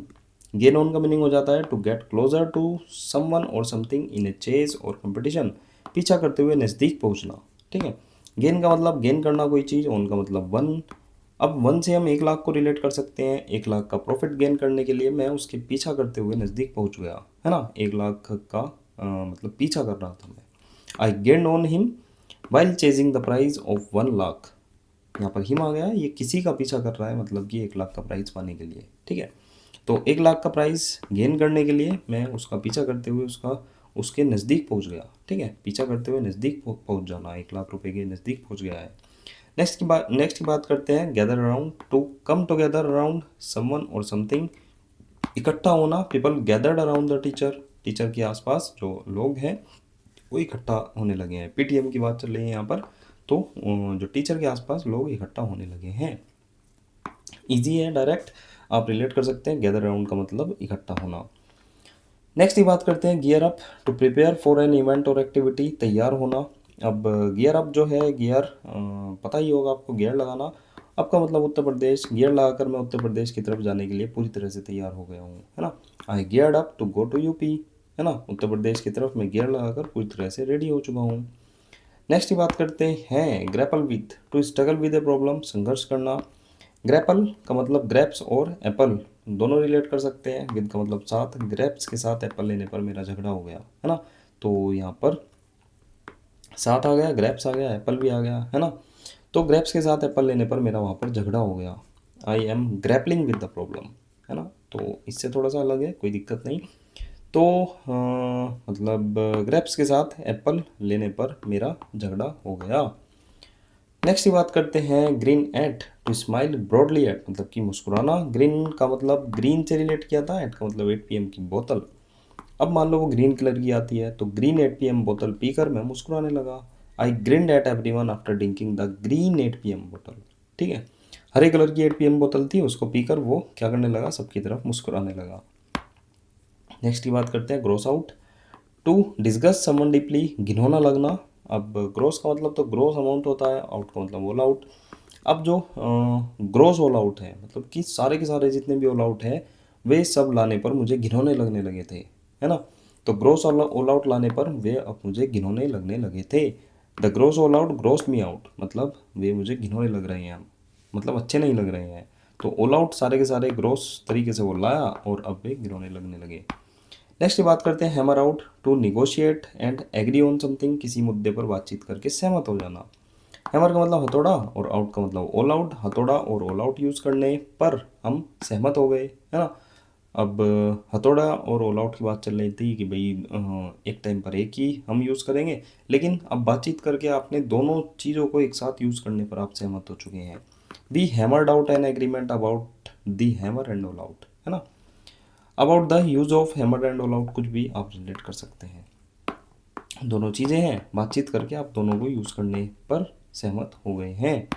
गेन ऑन का मीनिंग हो जाता है to get closer to someone और समथिंग इन ए चेज और कंपटीशन, पीछा करते हुए नज़दीक पहुँचना, ठीक है। गेन का मतलब गेन करना कोई चीज़, ऑन का मतलब वन। अब वन से हम 1 लाख को रिलेट कर सकते हैं। 1 लाख का प्रॉफिट गेन करने के लिए मैं उसके पीछा करते हुए नज़दीक पहुंच गया, है ना। 1 लाख का मतलब पीछा कर रहा था मैं। I gain on him while chasing the prize of 1 lakh, यहाँ पर हिम आ गया, ये किसी का पीछा कर रहा है, मतलब कि 1 लाख का प्राइज़ पाने के लिए, ठीक है। तो 1 लाख का प्राइज़ गेन करने के लिए मैं उसका पीछा करते हुए उसके नज़दीक पहुंच गया, ठीक है। पीछा करते हुए नज़दीक पहुंच जाना, 1 लाख रुपए के नज़दीक पहुंच गया है। नेक्स्ट की बात करते हैं, gather around to come together around someone और समथिंग, इकट्ठा होना। People gathered around the teacher, teacher के आसपास जो लोग हैं वो इकट्ठा होने लगे हैं। पीटीएम की बात चल रही है यहाँ पर, तो जो टीचर के आसपास लोग इकट्ठा होने लगे हैं। इजी है, डायरेक्ट आप रिलेट कर सकते हैं। गैदर अराउंड का मतलब इकट्ठा होना। नेक्स्ट की बात करते हैं, gear up to prepare for an event और एक्टिविटी, तैयार होना। अब गियर अप जो है, गियर पता ही होगा आपको, गियर लगाना। आपका मतलब उत्तर प्रदेश, गियर लगाकर मैं उत्तर प्रदेश की तरफ जाने के लिए पूरी तरह से तैयार हो गया हूँ, है ना। I geared up to go to UP, है ना, उत्तर प्रदेश की तरफ मैं गियर लगाकर पूरी तरह से रेडी हो चुका हूँ। नेक्स्ट की बात करते हैं, grapple with to struggle with a problem, संघर्ष करना। ग्रैपल का मतलब ग्रेप्स और एप्पल दोनों रिलेट कर सकते हैं। विद का मतलब साथ, ग्रेप्स के साथ एप्पल लेने पर मेरा झगड़ा हो गया, है ना। तो यहाँ पर साथ आ गया, ग्रेप्स आ गया, एप्पल भी आ गया, है ना। तो ग्रेप्स के साथ एप्पल लेने पर मेरा वहाँ पर झगड़ा हो गया। I am grappling with the problem, है ना। तो इससे थोड़ा सा अलग है, कोई दिक्कत नहीं। तो मतलब ग्रेप्स के साथ एप्पल लेने पर मेरा झगड़ा हो गया। नेक्स्ट की बात करते हैं, grin at to smile broadly at, मतलब कि मुस्कुराना। ग्रीन का मतलब ग्रीन से रिलेट किया था, एट का मतलब 8 PM की बोतल। अब मान लो वो ग्रीन कलर की आती है, तो ग्रीन 8 PM बोतल पीकर मैं मुस्कुराने लगा। I grinned at everyone after drinking the green 8 PM बोतल, ठीक है। हरे कलर की 8 PM बोतल थी, उसको पीकर वो क्या करने लगा, सबकी तरफ मुस्कुराने लगा। नेक्स्ट की बात करते हैं, gross out to disgust someone deeply, घिनौना लगना। अब ग्रोस का मतलब तो ग्रोस अमाउंट होता है, आउट का मतलब ऑल आउट। अब जो ग्रोस ऑल आउट है, मतलब कि सारे के सारे जितने भी ऑल आउट है वे सब लाने पर मुझे घिनौने लगने लगे थे, है ना। तो ग्रोस ऑल आउट लाने पर वे अब मुझे घिनौने लगने लगे थे। The gross All Out gross me out, मतलब वे मुझे घिनौने लग रहे हैं, मतलब अच्छे नहीं लग रहे हैं। तो ऑल आउट सारे के सारे ग्रोस तरीके से वो लाया और अब वे घिनौने लगने लगे। नेक्स्ट बात करते हैं, hammer out to negotiate and agree on something, किसी मुद्दे पर बातचीत करके सहमत हो जाना। हैमर का मतलब हथौड़ा और आउट का मतलब ऑल आउट। हथौड़ा और ऑल आउट यूज़ करने पर हम सहमत हो गए, है ना। अब हथौड़ा और ऑल आउट की बात चल रही थी कि भाई एक टाइम पर एक ही हम यूज़ करेंगे, लेकिन अब बातचीत करके आपने दोनों चीज़ों को एक साथ यूज़ करने पर आप सहमत हो चुके हैं। We hammered out an agreement about the hammer and all Out, है ना। About the use of hammer and all Out कुछ भी आप रिलेट कर सकते हैं। दोनों चीज़ें हैं, बातचीत करके आप दोनों को यूज़ करने पर सहमत हो गए हैं।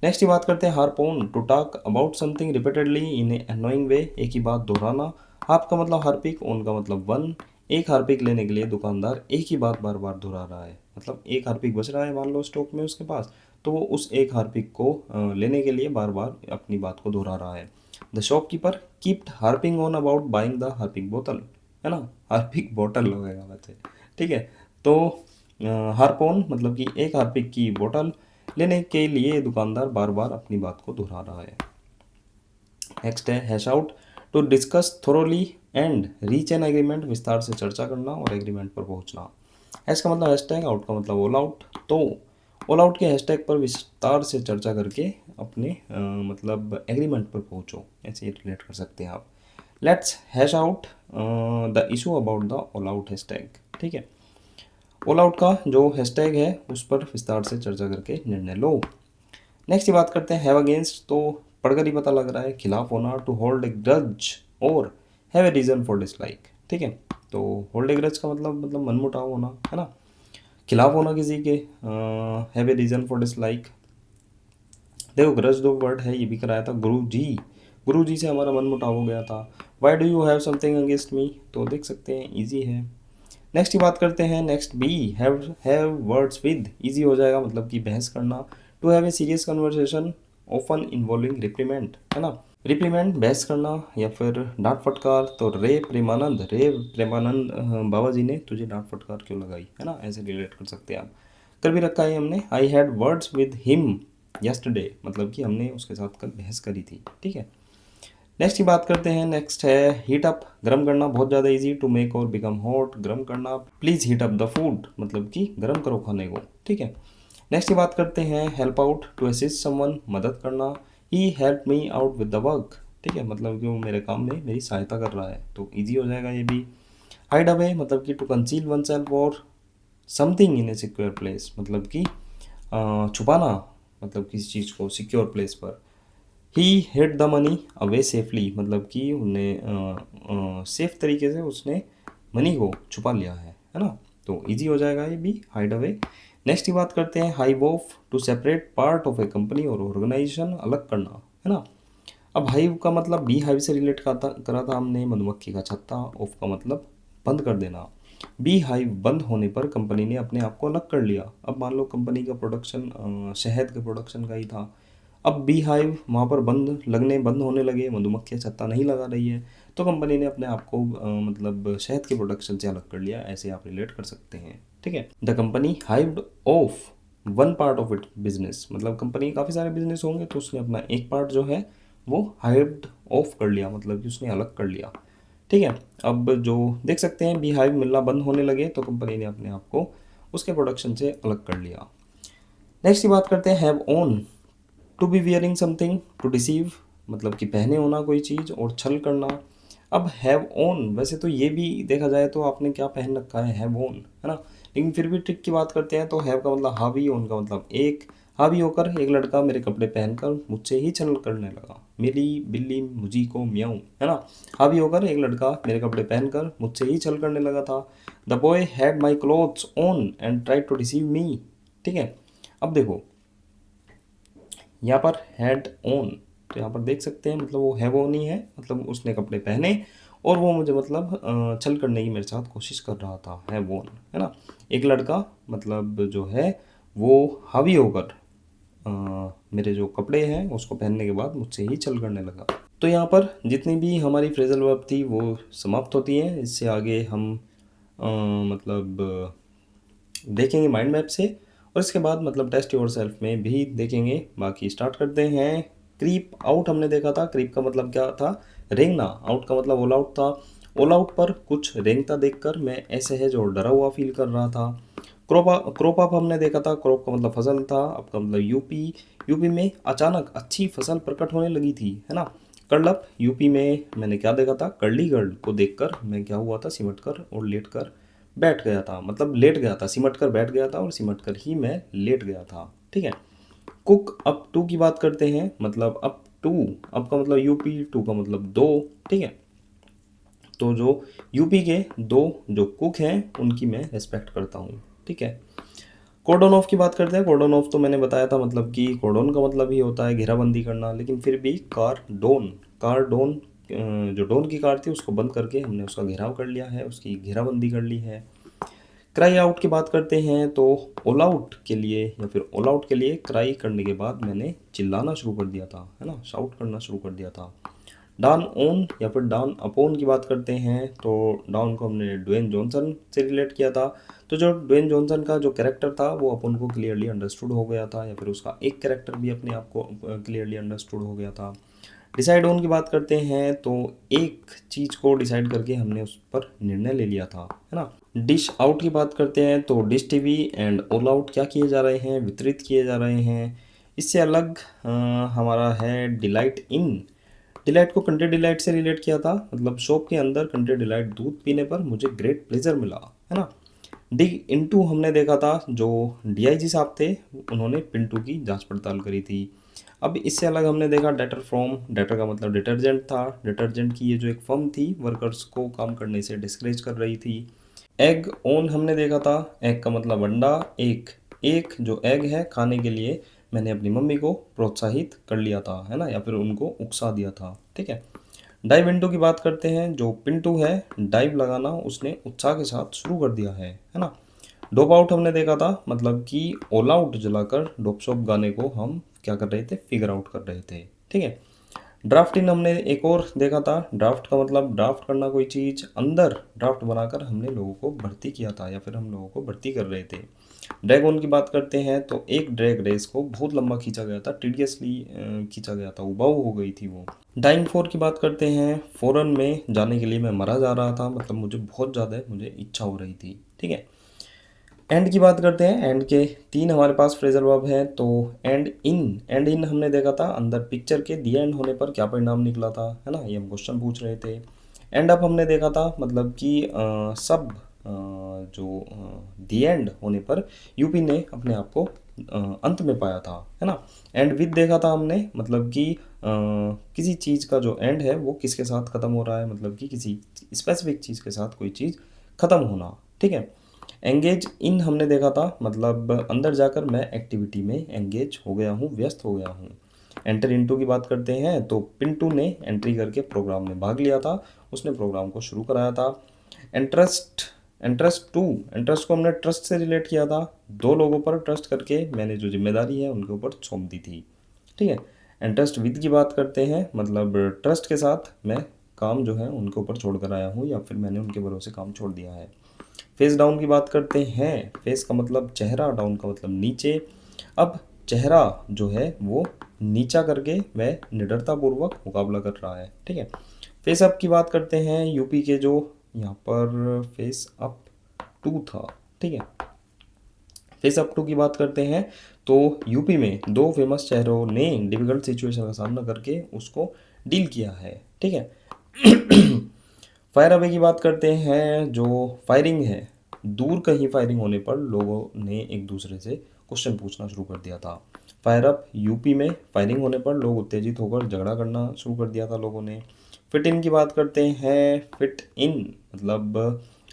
नेक्स्ट की बात करते हैं harp on, to talk about something repeatedly in a annoying way, एक ही बात दोहराना। हार्प का मतलब हार्पिक, ऑन का मतलब वन। एक हार्पिक लेने के लिए दुकानदार एक ही बात बार बार दोहरा रहा है, मतलब एक हार्पिक बच रहा है मान लो स्टॉक में उसके पास, तो वो उस एक हार्पिक को लेने के लिए बार बार अपनी बात को दोहरा रहा है। The shopkeeper keeped harping on about buying the Harpic बोतल, है ना, हार्पिक बोतल लगेगा बच्चे, ठीक है। तो हार्प ऑन मतलब कि एक हार्पिक की बोतल लेने के लिए दुकानदार बार बार अपनी बात को दोहरा रहा है। नेक्स्ट है hash out, to discuss thoroughly and reach an agreement, विस्तार से चर्चा करना और एग्रीमेंट पर पहुंचना। हैश का मतलब हैशटैग, आउट का मतलब ऑल आउट। तो ऑल आउट के हैशटैग पर विस्तार से चर्चा करके अपने मतलब एग्रीमेंट पर पहुंचो, ऐसे रिलेट कर सकते हैं आप। Let's hash out the issue about the all out hashtag, ठीक है। ऑल आउट का जो हैशटैग है उस पर विस्तार से चर्चा करके निर्णय लो। नेक्स्ट बात करते हैं हैव अगेंस्ट, तो पढ़कर ही पता लग रहा है खिलाफ होना, टू होल्ड ए ग्रज और have a reason for dislike, ठीक है। तो होल्ड ए ग्रज का मतलब मनमुटाव होना, है ना। खिलाफ होना किसी के, have a reason for dislike. देखो ग्रज दो वर्ड है, ये भी कराया था गुरु जी से हमारा मनमुटाव हो गया था। Why do you have something against me, तो देख सकते हैं ईजी है। नेक्स्ट की बात करते हैं, next be have words with, easy हो जाएगा मतलब कि बहस करना। To have a serious conversation often involving reprimand, है ना। रिप्रीमेंट बहस करना या फिर डांट फटकार, तो रे प्रेमानंद बाबा जी ने तुझे डांट फटकार क्यों लगाई, है ना, ऐसे रिलेट कर सकते हैं आप। कर भी रखा है हमने, I had words with him yesterday, मतलब कि हमने उसके साथ कल बहस करी थी, ठीक है। नेक्स्ट की बात करते हैं, नेक्स्ट है हीट अप, गर्म करना, बहुत ज़्यादा इजी, टू मेक और बिकम हॉट, गर्म करना। Please heat up the food, मतलब कि गर्म करो खाने को, ठीक है। नेक्स्ट की बात करते हैं help out, to assist someone, मदद करना। He help me out with the work, ठीक है, मतलब कि वो मेरे काम में मेरी सहायता कर रहा है, तो ईजी हो जाएगा ये भी। हाइड अवे मतलब कि टू कंसील वन सेल्फ और something in A secure place, मतलब कि छुपाना, मतलब किसी चीज़ को सिक्योर प्लेस पर। ही hide the money away safely, मतलब कि उन्हें सेफ तरीके से उसने मनी को छुपा लिया है ना। तो इजी हो जाएगा ये भी, हाइड अवे। नेक्स्ट की बात करते हैं hive off, to separate part of a company और ऑर्गेनाइजेशन, अलग करना, है ना। अब हाइव का मतलब बी हाइव से रिलेट करा था हमने, मधुमक्खी का छत्ता। ऑफ का मतलब बंद कर देना। बी हाइव बंद होने पर कंपनी ने अपने आप को अलग कर लिया। अब मान लो कंपनी का प्रोडक्शन शहद के प्रोडक्शन का ही था, अब बी हाइव वहाँ पर बंद होने लगे, मधुमक्खियाँ छत्ता नहीं लगा रही है, तो कंपनी ने अपने आप को मतलब शहद के प्रोडक्शन से अलग कर लिया, ऐसे आप रिलेट कर सकते हैं, ठीक है। The company hived off one part of it business, मतलब कंपनी काफ़ी सारे बिजनेस होंगे तो उसने अपना एक पार्ट जो है वो हाइव्ड ऑफ कर लिया, मतलब कि उसने अलग कर लिया, ठीक है। अब जो देख सकते हैं बी हाइव मिलना बंद होने लगे तो कंपनी ने अपने आप को उसके प्रोडक्शन से अलग कर लिया। नेक्स्ट की बात करते हैं have on, to be wearing something, to deceive, मतलब कि पहने होना कोई चीज़ और छल करना। अब हैव ऑन वैसे तो ये भी देखा जाए तो आपने क्या पहन रखा है, हैव ऑन, है ना, लेकिन फिर भी ट्रिक की बात करते हैं तो हैव का मतलब हावी, ऑन का मतलब एक। हावी होकर एक लड़का मेरे कपड़े पहनकर मुझसे ही छल करने लगा, मेरी बिल्ली मुझी को म्याऊं, है ना। हावी होकर एक लड़का मेरे कपड़े पहनकर मुझसे ही छल करने लगा था। The boy had my clothes on and tried to deceive me, ठीक है। अब देखो यहाँ पर हैड ऑन, तो यहाँ पर देख सकते हैं मतलब वो हैव ऑन ही है, मतलब उसने कपड़े पहने और वो मुझे मतलब छल करने की मेरे साथ कोशिश कर रहा था, हैव ऑन, है ना। एक लड़का मतलब जो है वो हावी होकर मेरे जो कपड़े हैं उसको पहनने के बाद मुझसे ही छल करने लगा। तो यहाँ पर जितनी भी हमारी फ्रेजल वर्ब थी वो समाप्त होती हैं। इससे आगे हम मतलब देखेंगे माइंड मैप से, और इसके बाद मतलब टेस्ट योर सेल्फ में भी देखेंगे। बाकी स्टार्ट करते हैं। क्रीप आउट हमने देखा था, क्रीप का मतलब क्या था, रेंगना। आउट का मतलब ऑल आउट था। ऑल आउट पर कुछ रेंगता देखकर मैं असहज और डरा हुआ फील कर रहा था। क्रॉप अप हमने देखा था, क्रॉप का मतलब फसल था, अब का मतलब यूपी। यूपी में अचानक अच्छी फसल प्रकट होने लगी थी, है ना। कर्ल अप, यूपी में मैंने क्या देखा था, कर्ली गर्ल को देखकर मैं क्या हुआ था, सिमट कर और लेट कर बैठ गया था, मतलब लेट गया था, सिमट कर बैठ गया था और सिमट कर ही मैं लेट गया था। ठीक है। कुक अप टू की बात करते हैं, मतलब अप टू, अप का मतलब यूपी, टू का मतलब दो। ठीक है। तो जो यूपी के दो जो कुक हैं उनकी मैं रेस्पेक्ट करता हूँ। ठीक है। कॉर्डन ऑफ की बात करते हैं। कॉर्डन ऑफ तो मैंने बताया था, मतलब कि कॉर्डन का मतलब ही होता है घेराबंदी करना, लेकिन फिर भी कार डोन जो डोन की कार थी उसको बंद करके हमने उसका घेराव कर लिया है, उसकी घेराबंदी कर ली है। क्राई आउट की बात करते हैं तो ऑल आउट के लिए या फिर ऑल आउट के लिए क्राई करने के बाद मैंने चिल्लाना शुरू कर दिया था, है ना, शाउट करना शुरू कर दिया था। डाउन ऑन या फिर डाउन अपॉन की बात करते हैं तो डाउन को हमने ड्वेन जॉनसन से रिलेट किया था। तो जो ड्वेन जॉनसन का जो कैरेक्टर था वो अपन को क्लियरली अंडरस्टूड हो गया था, या फिर उसका एक कैरेक्टर भी अपने आप को क्लियरली अंडरस्टूड हो गया था। डिसाइड ऑन की बात करते हैं तो एक चीज़ को डिसाइड करके हमने उस पर निर्णय ले लिया था, है ना। डिश आउट की बात करते हैं तो dish TV and all out क्या किए जा रहे हैं, वितरित किए जा रहे हैं। इससे अलग हमारा है डिलाइट इन। डिलाइट को कंट्री डिलाइट से रिलेट किया था, मतलब शॉप के अंदर कंट्री डिलाइट दूध पीने पर मुझे ग्रेट प्लेजर मिला, है ना। डिग इनटू हमने देखा था, जो डीआईजी साहब थे उन्होंने पिंटू की जांच पड़ताल करी थी। अब इससे अलग हमने देखा डेटर फ्रॉम, डेटर का मतलब डिटर्जेंट था, डिटर्जेंट की ये जो एक फर्म थी वर्कर्स को काम करने से डिस्करेज कर रही थी। एग ऑन हमने देखा था, एग का मतलब अंडा, एक एक जो एग है खाने के लिए मैंने अपनी मम्मी को प्रोत्साहित कर लिया था, है ना, या फिर उनको उकसा दिया था। ठीक है। डाइव इंटू की बात करते हैं, जो पिंटू है डाइव लगाना उसने उत्साह के साथ शुरू कर दिया है ना। डोप आउट हमने देखा था, मतलब कि ऑल आउट जलाकर डोप शॉप गाने को हम क्या कर रहे थे, फिगर आउट कर रहे थे। ठीक है। ड्राफ्ट इन हमने एक और देखा था, ड्राफ्ट का मतलब ड्राफ्ट करना कोई चीज़, अंदर ड्राफ्ट बनाकर हमने लोगों को भर्ती किया था या फिर हम लोगों को भर्ती कर रहे थे। ड्रैग ऑन की बात करते हैं तो एक ड्रैग रेस को बहुत लंबा खींचा गया था, टीडियसली खींचा गया था, उबाऊ हो गई थी वो। डाइंग फॉर की बात करते हैं, फॉरेन में जाने के लिए मैं मरा जा रहा था, मतलब मुझे बहुत ज़्यादा मुझे इच्छा हो रही थी। ठीक है। एंड की बात करते हैं, एंड के तीन हमारे पास फ्रेजल वर्ब है, तो एंड इन हमने देखा था अंदर पिक्चर के दी एंड होने पर क्या परिणाम निकला था, है ना, ये हम क्वेश्चन पूछ रहे थे। एंड अप हमने देखा था, मतलब कि सब जो दी एंड होने पर यूपी ने अपने आप को अंत में पाया था, है ना। एंड विद देखा था हमने, मतलब कि किसी चीज़ का जो एंड है वो किसके साथ ख़त्म हो रहा है, मतलब कि किसी स्पेसिफिक चीज़ के साथ कोई चीज़ ख़त्म होना। ठीक है। एंगेज इन हमने देखा था, मतलब अंदर जाकर मैं एक्टिविटी में एंगेज हो गया हूँ, व्यस्त हो गया हूँ। एंटर इनटू की बात करते हैं तो पिंटू ने एंट्री करके प्रोग्राम में भाग लिया था, उसने प्रोग्राम को शुरू कराया था। इंटरेस्ट इंटरेस्ट को हमने ट्रस्ट से रिलेट किया था, दो लोगों पर ट्रस्ट करके मैंने जो जिम्मेदारी है उनके ऊपर सौंप दी थी। ठीक है। इंटरेस्ट विद की बात करते हैं, मतलब ट्रस्ट के साथ मैं काम जो है उनके ऊपर छोड़ कर आया हूँ या फिर मैंने उनके भरोसे काम छोड़ दिया है। फेस डाउन की बात करते हैं, फेस का मतलब चेहरा, डाउन का मतलब नीचे। अब चेहरा जो है वो नीचा करके वह निडरतापूर्वक मुकाबला कर रहा है। ठीक है। फेस अप की बात करते हैं, यूपी के जो यहाँ पर फेस अप टू था। ठीक है। फेस अप टू की बात करते हैं तो यूपी में दो फेमस चेहरों ने डिफिकल्ट सिचुएशन का सामना करके उसको डील किया है। ठीक है। फायर अवे की बात करते हैं, जो फायरिंग है, दूर कहीं फायरिंग होने पर लोगों ने एक दूसरे से क्वेश्चन पूछना शुरू कर दिया था। फायर अप, यूपी में फायरिंग होने पर लोग उत्तेजित होकर झगड़ा करना शुरू कर दिया था लोगों ने। फिट इन की बात करते हैं, फिट इन मतलब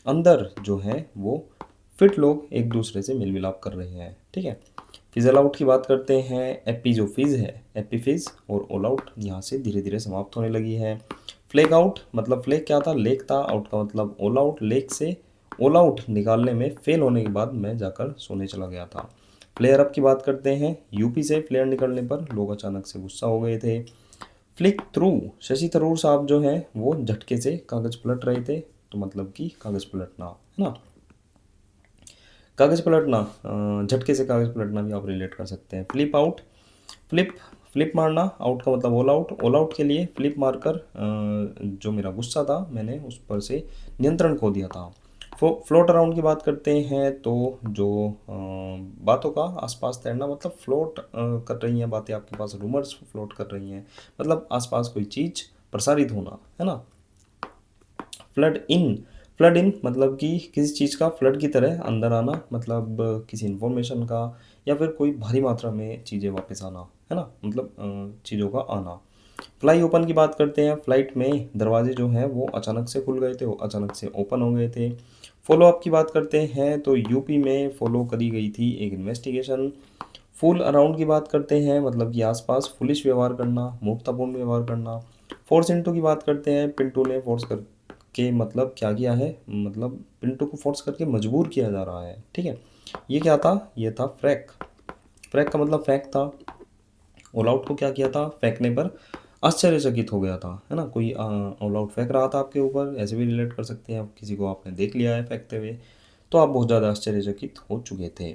अंदर जो है वो फिट लोग एक दूसरे से मेल मिलाप कर रहे हैं। ठीक है। फिजल आउट की बात करते हैं, एपी जो फिज है, एपी फिज और ऑल आउट यहाँ से धीरे धीरे समाप्त होने लगी है। फ्लेक आउट, मतलब फ्लेक क्या था, लेक था, आउट का मतलब ऑल आउट, लेक से ऑल आउट निकालने में फेल होने के बाद मैं जाकर सोने चला गया था। फ्लेयर अप की बात करते हैं, यूपी से फ्लेयर निकलने पर लोग अचानक से गुस्सा हो गए थे। फ्लिक थ्रू, शशि थरूर साहब जो हैं वो झटके से कागज़ पलट रहे थे, तो मतलब कि कागज़ पलटना, है ना, कागज़ पलटना, झटके से कागज़ पलटना भी आप रिलेट कर सकते हैं। फ्लिप आउट, फ्लिप मारना, आउट का मतलब ऑल आउट के लिए फ्लिप मारकर जो मेरा गुस्सा था मैंने उस पर से नियंत्रण खो दिया था। फ्लोट अराउंड की बात करते हैं तो जो बातों का आसपास तैरना, मतलब फ्लोट कर रही हैं बातें आपके पास, रूमर्स फ्लोट कर रही हैं, मतलब आसपास कोई चीज़ प्रसारित होना, है ना। फ्लड इन, फ्लड इन मतलब कि किसी चीज़ का फ्लड की तरह अंदर आना, मतलब किसी इन्फॉर्मेशन का या फिर कोई भारी मात्रा में चीज़ें वापस आना, है ना, मतलब चीज़ों का आना। फ्लाई ओपन की बात करते हैं, फ्लाइट में दरवाजे जो हैं वो अचानक से खुल गए थे, वो अचानक से ओपन हो गए थे। फॉलो अप की बात करते हैं तो यूपी में फॉलो करी गई थी एक इन्वेस्टिगेशन। फूल अराउंड की बात करते हैं, मतलब कि आसपास फुलिश व्यवहार करना, मूर्खतापूर्ण व्यवहार करना। फोर्स इंटू की बात करते हैं, पिंटू ने फोर्स करके मतलब क्या किया है, मतलब पिंटू को फोर्स करके मजबूर किया जा रहा है, ठीक है। ये क्या था, ये था फ्रैक। फ्रैक का मतलब फेंक था। ऑल आउट को क्या किया था, फेंकने पर आश्चर्यचकित हो गया था, है ना। कोई ऑल आउट फेंक रहा था आपके ऊपर, ऐसे भी रिलेट कर सकते हैं आप, किसी को आपने देख लिया है फेंकते हुए तो आप बहुत ज़्यादा आश्चर्यचकित हो चुके थे।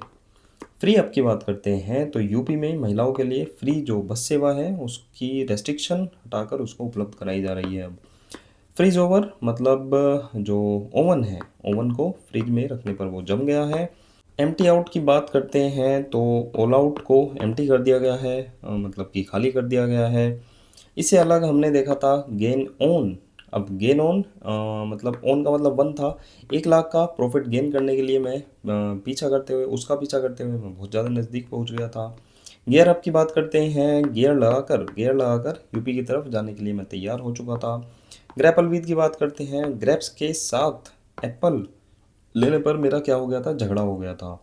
फ्री अप की बात करते हैं तो यूपी में महिलाओं के लिए फ्री जो बस सेवा है उसकी रेस्ट्रिक्शन हटाकर उसको उपलब्ध कराई जा रही है अब। फ्रीज ओवर मतलब जो ओवन है, ओवन को फ्रिज में रखने पर वो जम गया है। एम्प्टी आउट की बात करते हैं तो ऑल आउट को एम्प्टी कर दिया गया है, मतलब कि खाली कर दिया गया है। इससे अलग हमने देखा था गेन ऑन। अब गेन ऑन मतलब ऑन का मतलब 1 था, 1 लाख का प्रॉफिट गेन करने के लिए मैं पीछा करते हुए, उसका पीछा करते हुए मैं बहुत ज़्यादा नज़दीक पहुंच गया था। गियर अप की बात करते हैं, गियर लगाकर यूपी की तरफ जाने के लिए मैं तैयार हो चुका था। ग्रैपल विद की बात करते हैं, ग्रैप्स के साथ एप्पल लेने पर मेरा क्या हो गया था, झगड़ा हो गया था।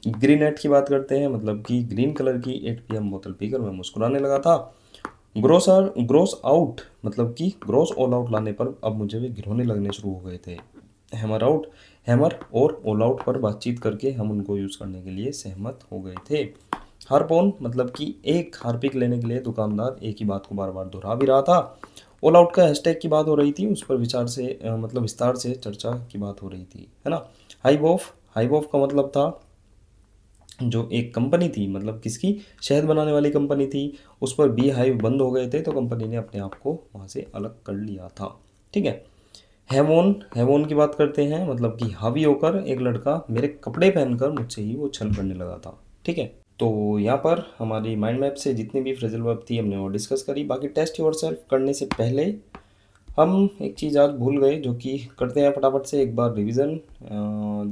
ग्रीन एट की बात करते हैं, मतलब कि ग्रीन कलर की 8 PM बोतल पीकर मैं मुस्कुराने लगा था। ग्रोस आउट मतलब कि ग्रोस ऑल आउट लाने पर अब मुझे भी घिनौने लगने शुरू हो गए थे। हैमर आउट, हैमर और ऑल आउट पर बातचीत करके हम उनको यूज़ करने के लिए सहमत हो गए थे। हार्पोन मतलब कि एक हार्पिक लेने के लिए दुकानदार एक ही बात को बार बार दोहरा भी रहा था। ऑल आउट का हैशटैग की बात हो रही थी, उस पर विचार से मतलब विस्तार से चर्चा की बात हो रही थी, है ना। हाइव ऑफ का मतलब था जो एक कंपनी थी, मतलब किसकी, शहद बनाने वाली कंपनी थी, उस पर बी हाइव बंद हो गए थे तो कंपनी ने अपने आप को वहाँ से अलग कर लिया था, ठीक है। हैवोन की बात करते हैं, मतलब कि हावी होकर एक लड़का मेरे कपड़े पहनकर मुझसे ही वो छल करने लगा था, ठीक है। तो यहाँ पर हमारी माइंड मैप से जितनी भी फ्रेजल वर्ब थी हमने वो डिस्कस करी। बाकी टेस्ट योरसेल्फ करने से पहले हम एक चीज़ आज भूल गए जो कि करते हैं फटाफट से एक बार रिवीजन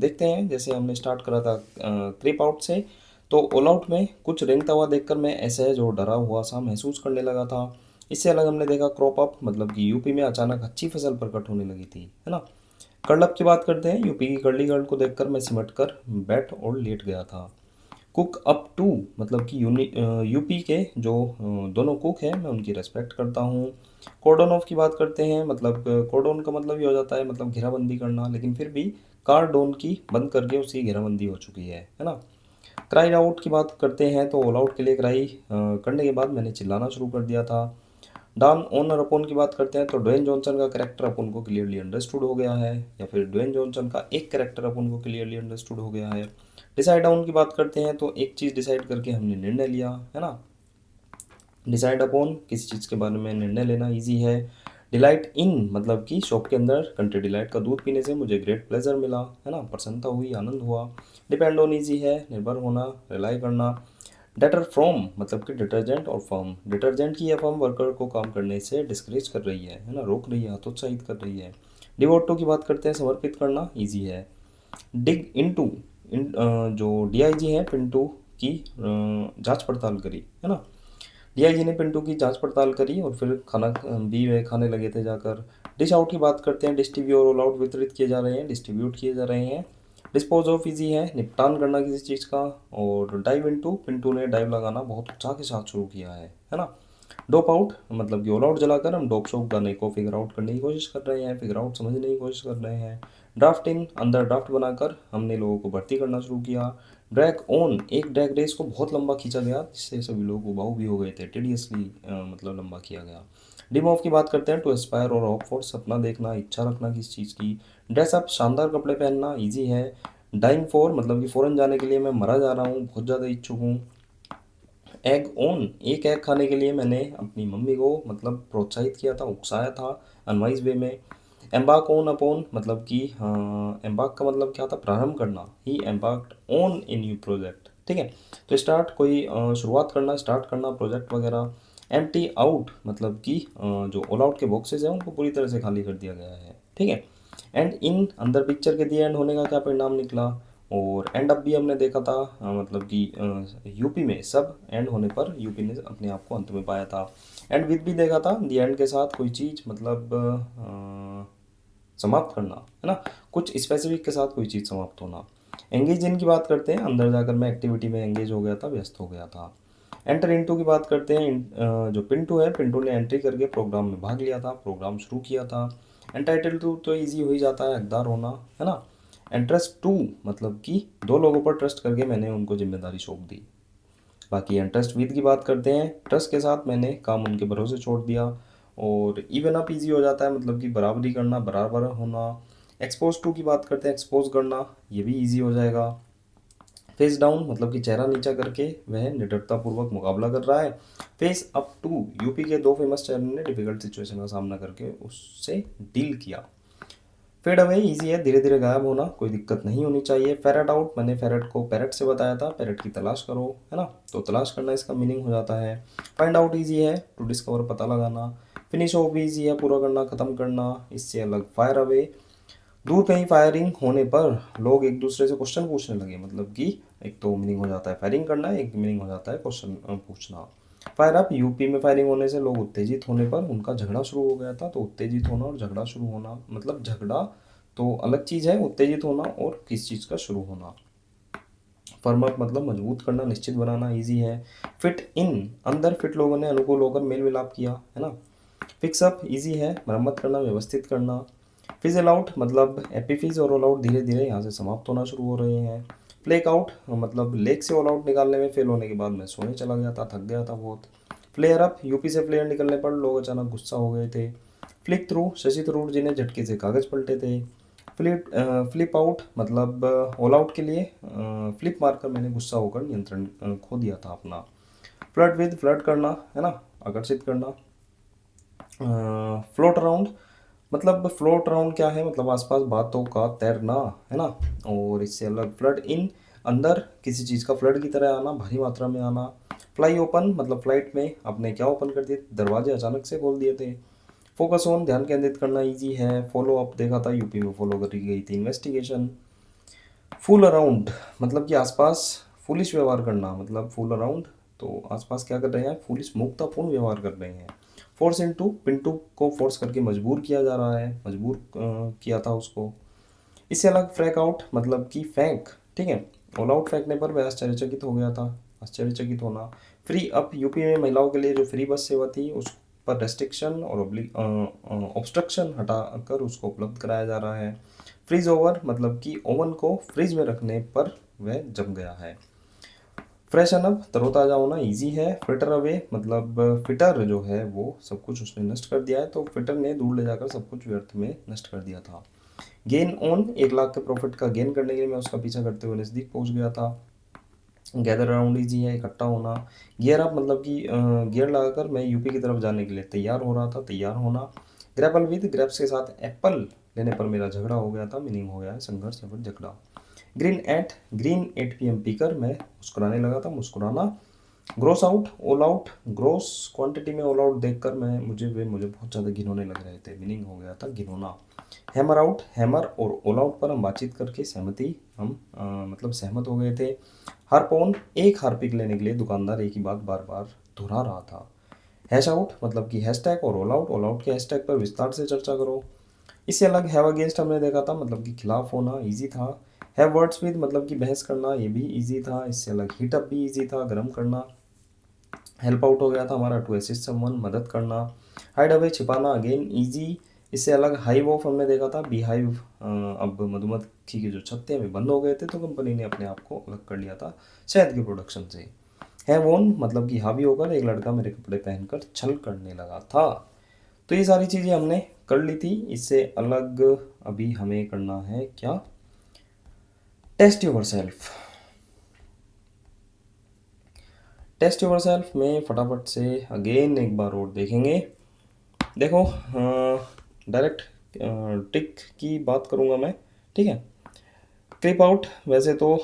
देखते हैं। जैसे हमने स्टार्ट करा था क्रिप आउट से, तो ऑल आउट में कुछ रेंगता हुआ देखकर मैं ऐसे जो डरा हुआ सा महसूस करने लगा था। इससे अलग हमने देखा क्रॉप अप, मतलब कि यूपी में अचानक अच्छी फसल प्रकट होने लगी थी, है ना। कर्ल अप की बात करते हैं, यूपी की कर्ली गर्ल को देखकर मैं सिमट कर बैठ और लेट गया था। कुक अप टू मतलब कि यूपी के जो दोनों कुक हैं मैं उनकी रेस्पेक्ट करता हूँ। कॉर्डन ऑफ की बात करते हैं, मतलब कॉर्डन का मतलब ये हो जाता है मतलब घेराबंदी करना, लेकिन फिर भी कार्डोन की बंद करके उसकी घेराबंदी हो चुकी है ना। क्राई आउट की बात करते हैं तो ऑल आउट के लिए क्राई करने के बाद मैंने चिल्लाना शुरू कर दिया था। डाउन ऑन और अपोन की बात करते हैं तो ड्वेन जॉनसन का कैरेक्टर अपन को क्लियरली अंडरस्टूड हो गया है, या फिर ड्वेन जॉनसन का एक कैरेक्टर अपन को क्लियरली अंडरस्टूड हो गया है। डिसाइड डाउन की बात करते हैं तो एक चीज़ डिसाइड करके हमने निर्णय लिया, है ना। डिसाइड अपॉन किसी चीज़ के बारे में निर्णय लेना इजी है। डिलाइट इन मतलब कि शॉप के अंदर कंट्री डिलाइट का दूध पीने से मुझे ग्रेट प्लेजर मिला, है ना, प्रसन्नता हुई, आनंद हुआ। डिपेंड ऑन इजी है, निर्भर होना, रिलाई करना। डेटर फ्रॉम मतलब कि डिटर्जेंट और फर्म, डिटर्जेंट की यह फर्म वर्कर को काम करने से डिस्करेज कर रही है ना, रोक रही है, हतोत्साहित कर रही है। डिवोट टू की बात करते हैं, समर्पित करना इजी है। डिग इनटू जो डीआईजी है पिंटू की जांच पड़ताल करी, है ना। डीआईजी ने पिंटू की जांच पड़ताल करी और फिर खाना भी वे खाने लगे थे जाकर। डिश आउट की बात करते हैं, डिस्ट्रीब्यूट और रोल आउट वितरित किए जा रहे हैं, डिस्ट्रीब्यूट किए जा रहे हैं। डिस्पोज ऑफ इजी है, निपटान करना किसी चीज़ का। और डाइव इनटू, पिंटू ने डाइव लगाना बहुत उत्साह के साथ शुरू किया है ना। डोप आउट मतलब कि ऑल आउट जलाकर हम डोप शोप गाने को फिगर आउट करने की कोशिश कर रहे हैं, फिगर आउट समझने की कोशिश कर रहे हैं। ड्राफ्ट इन अंदर ड्राफ्ट बनाकर हमने लोगों को भर्ती करना शुरू किया। ड्रैग ऑन एक ड्रैग रेस को बहुत लंबा खींचा गया जिससे सभी लोग उबाऊ भी हो गए थे, टेडियसली मतलब लंबा किया गया। डिम ऑफ की बात करते हैं, टू एस्पायर और ऑफ फॉर सपना देखना, इच्छा रखना किसी चीज़ की। ड्रेस अप शानदार कपड़े पहनना इजी है। डाइंग फॉर मतलब कि फ़ौरन जाने के लिए मैं मरा जा रहा हूँ, बहुत ज़्यादा इच्छुक हूँ। एग ऑन एक एग खाने के लिए मैंने अपनी मम्मी को मतलब प्रोत्साहित किया था, उकसाया था अनवाइज वे में। एम्बार्क ऑन अपॉन मतलब कि एम्बार्क का मतलब क्या था, प्रारंभ करना। He embarked on a new project, ठीक है। तो स्टार्ट कोई शुरुआत करना, स्टार्ट करना प्रोजेक्ट वगैरह। एम्प्टी आउट मतलब कि जो ऑल आउट के बॉक्सेज हैं उनको पूरी तरह से खाली कर दिया गया है, ठीक है। एंड इन अंदर पिक्चर के दिए एंड होने का क्या परिणाम निकला। और एंड अप भी हमने देखा था, मतलब कि यूपी में सब एंड होने पर यूपी ने अपने आप को अंत में पाया था। एंड विद भी देखा था, दी एंड के साथ कोई चीज़ मतलब समाप्त करना, है ना, कुछ स्पेसिफिक के साथ कोई चीज़ समाप्त होना। एंगेज इन की बात करते हैं, अंदर जाकर मैं एक्टिविटी में एंगेज हो गया था, व्यस्त हो गया था। एंटर इनटू की बात करते हैं, जो पिंटू है, पिंटू ने एंट्री करके प्रोग्राम में भाग लिया था, प्रोग्राम शुरू किया था। एंटाइटल टू तो ईजी हो ही जाता है, हकदार होना, है ना। इंटरेस्ट टू मतलब कि दो लोगों पर ट्रस्ट करके मैंने उनको जिम्मेदारी सौंप दी। बाकी इंटरेस्ट विद की बात करते हैं, ट्रस्ट के साथ मैंने काम उनके भरोसे छोड़ दिया। और इवन अप ईजी हो जाता है, मतलब कि बराबरी करना, बराबर होना। एक्सपोज टू की बात करते हैं, एक्सपोज करना, ये भी ईजी हो जाएगा। फेस डाउन मतलब कि चेहरा नीचा करके वह निडरतापूर्वक मुकाबला कर रहा है। फेस अप टू यूपी के दो फेमस चेहरों ने डिफिकल्ट सिचुएशन का सामना करके उससे डील किया। फेड अवे इजी है, धीरे धीरे गायब होना, कोई दिक्कत नहीं होनी चाहिए। फेरट आउट मैंने फेरट को पैरट से बताया था, पैरट की तलाश करो, है ना, तो तलाश करना इसका मीनिंग हो जाता है। फाइंड आउट इजी है, टू डिस्कवर पता लगाना। फिनिश ऑफ भी इजी है, पूरा करना, खत्म करना। इससे अलग फायर अवे, दूर कहीं फायरिंग होने पर लोग एक दूसरे से क्वेश्चन पूछने लगे, मतलब कि एक तो मीनिंग हो जाता है फायरिंग करना, एक मीनिंग हो जाता है क्वेश्चन पूछना। फायर अप यूपी में फायरिंग होने से लोग उत्तेजित होने पर उनका झगड़ा शुरू हो गया था, तो उत्तेजित होना और झगड़ा शुरू होना मतलब झगड़ा तो अलग चीज़ है, उत्तेजित होना और किस चीज़ का शुरू होना। फर्म अप मतलब मजबूत करना, निश्चित बनाना, इजी है। फिट इन अंदर फिट लोगों ने अनुकूल होकर मेल मिलाप किया, है ना। फिक्स अप इजी है, मरम्मत करना, व्यवस्थित करना। फिजल आउट मतलब एपीफिज और ऑल आउट धीरे धीरे यहाँ से समाप्त होना शुरू हो रहे हैं। फ्लेक आउट मतलब लेक से ऑल आउट निकालने में फेल होने के बाद मैं सोने चला गया था, थक गया था बहुत। फ्लेयर अप यूपी से फ्लेयर निकलने पर लोग अचानक गुस्सा हो गए थे। फ्लिक थ्रू शशि थरूर जी ने झटके से कागज पलटे थे। फ्लिप आउट मतलब ऑल आउट के लिए फ्लिप मारकर मैंने गुस्सा होकर नियंत्रण खो दिया था अपना। फ्लर्ट विद फ्लर्ट करना, है ना, आकर्षित करना। फ्लोट अराउंड मतलब फ्लोट अराउंड क्या है, मतलब आसपास बातों का तैरना, है ना। और इससे अलग फ्लड इन अंदर किसी चीज़ का फ्लड की तरह आना, भारी मात्रा में आना। फ्लाई ओपन मतलब फ्लाइट में आपने क्या ओपन कर दिए, दरवाजे अचानक से खोल दिए थे। फोकस ऑन ध्यान केंद्रित करना, इजी है। फॉलो अप देखा था, यूपी में फॉलो करी गई थी इन्वेस्टिगेशन। फूल अराउंड मतलब कि आसपास फूलिश व्यवहार करना, मतलब फूल अराउंड तो आसपास क्या कर रहे हैं, फूलिश मुक्तापूर्ण व्यवहार कर रहे हैं। फोर्स इनटू पिंटू को फोर्स करके मजबूर किया जा रहा है, मजबूर किया था उसको। इससे अलग फ्रैक आउट मतलब कि फेंक, ठीक है, ऑल आउट फेंकने पर वह आश्चर्यचकित हो गया था, आश्चर्यचकित होना। फ्री अप यूपी में महिलाओं के लिए जो फ्री बस सेवा थी उस पर रेस्ट्रिक्शन और ऑब्स्ट्रक्शन हटाकर उसको उपलब्ध कराया जा रहा है। फ्रीज ओवर मतलब कि ओवन को फ्रिज में रखने पर वह जम गया है। फ्रेशन अप तरोताजा होना, इजी है। फिटर अवे मतलब फिटर जो है वो सब कुछ उसने नष्ट कर दिया है, तो फिटर ने दूर ले जाकर सब कुछ व्यर्थ में नष्ट कर दिया था। गेन ऑन 1 लाख के प्रॉफिट का गेन करने के लिए मैं उसका पीछा करते हुए नज़दीक पहुंच गया था। गैदर अराउंड इजी है, इकट्ठा होना। गियर अप मतलब कि गियर लगाकर मैं यूपी की तरफ जाने के लिए तैयार हो रहा था, तैयार होना। ग्रैपल विद ग्रैप्स के साथ एप्पल लेने पर मेरा झगड़ा हो गया था, मीनिंग हो गया है संघर्ष या फिर झगड़ा। ग्रीन 8 PM पीकर मैं मुस्कुराने लगा था, मुस्कुराना। Gross out All Out, gross quantity में ऑल आउट देखकर मुझे बहुत ज़्यादा घिनौने लग रहे थे, मीनिंग हो गया था घिनौना। हैमर आउट, हैमर और ऑल आउट पर हम बातचीत करके मतलब सहमत हो गए थे। हार्पोन एक हार्पिक लेने के लिए दुकानदार एक ही बात बार बार दोहरा रहा था। हैश आउट मतलब कि हैशटैग और ऑल आउट के हैशटैग पर विस्तार से चर्चा करो। इससे अलग हैव अगेंस्ट हमने देखा था, मतलब कि खिलाफ होना, इजी था। हैव वर्ड्स विद मतलब कि बहस करना, ये भी इजी था। इससे अलग हीट अप भी इजी था, गर्म करना। हेल्प आउट हो गया था हमारा, टू असिस्ट समवन मदद करना। हाइड अवे छिपाना, अगेन इजी। इससे अलग हाइव ऑफ हमने देखा था, बी हाइव अब मधुमक्खी के जो छत्ते हैं वे बंद हो गए थे, तो कंपनी ने अपने आप को अलग कर लिया था शहद के प्रोडक्शन से। हैव ऑन मतलब कि हावी होकर एक लड़का मेरे कपड़े पहनकर छल करने लगा था। तो ये सारी चीज़ें हमने कर ली थी। इससे अलग अभी हमें करना है क्या, test yourself. Test yourself में फटाफट से अगेन एक बार और देखेंगे। देखो डायरेक्ट टिक की बात करूँगा मैं, ठीक है। क्रीप आउट वैसे तो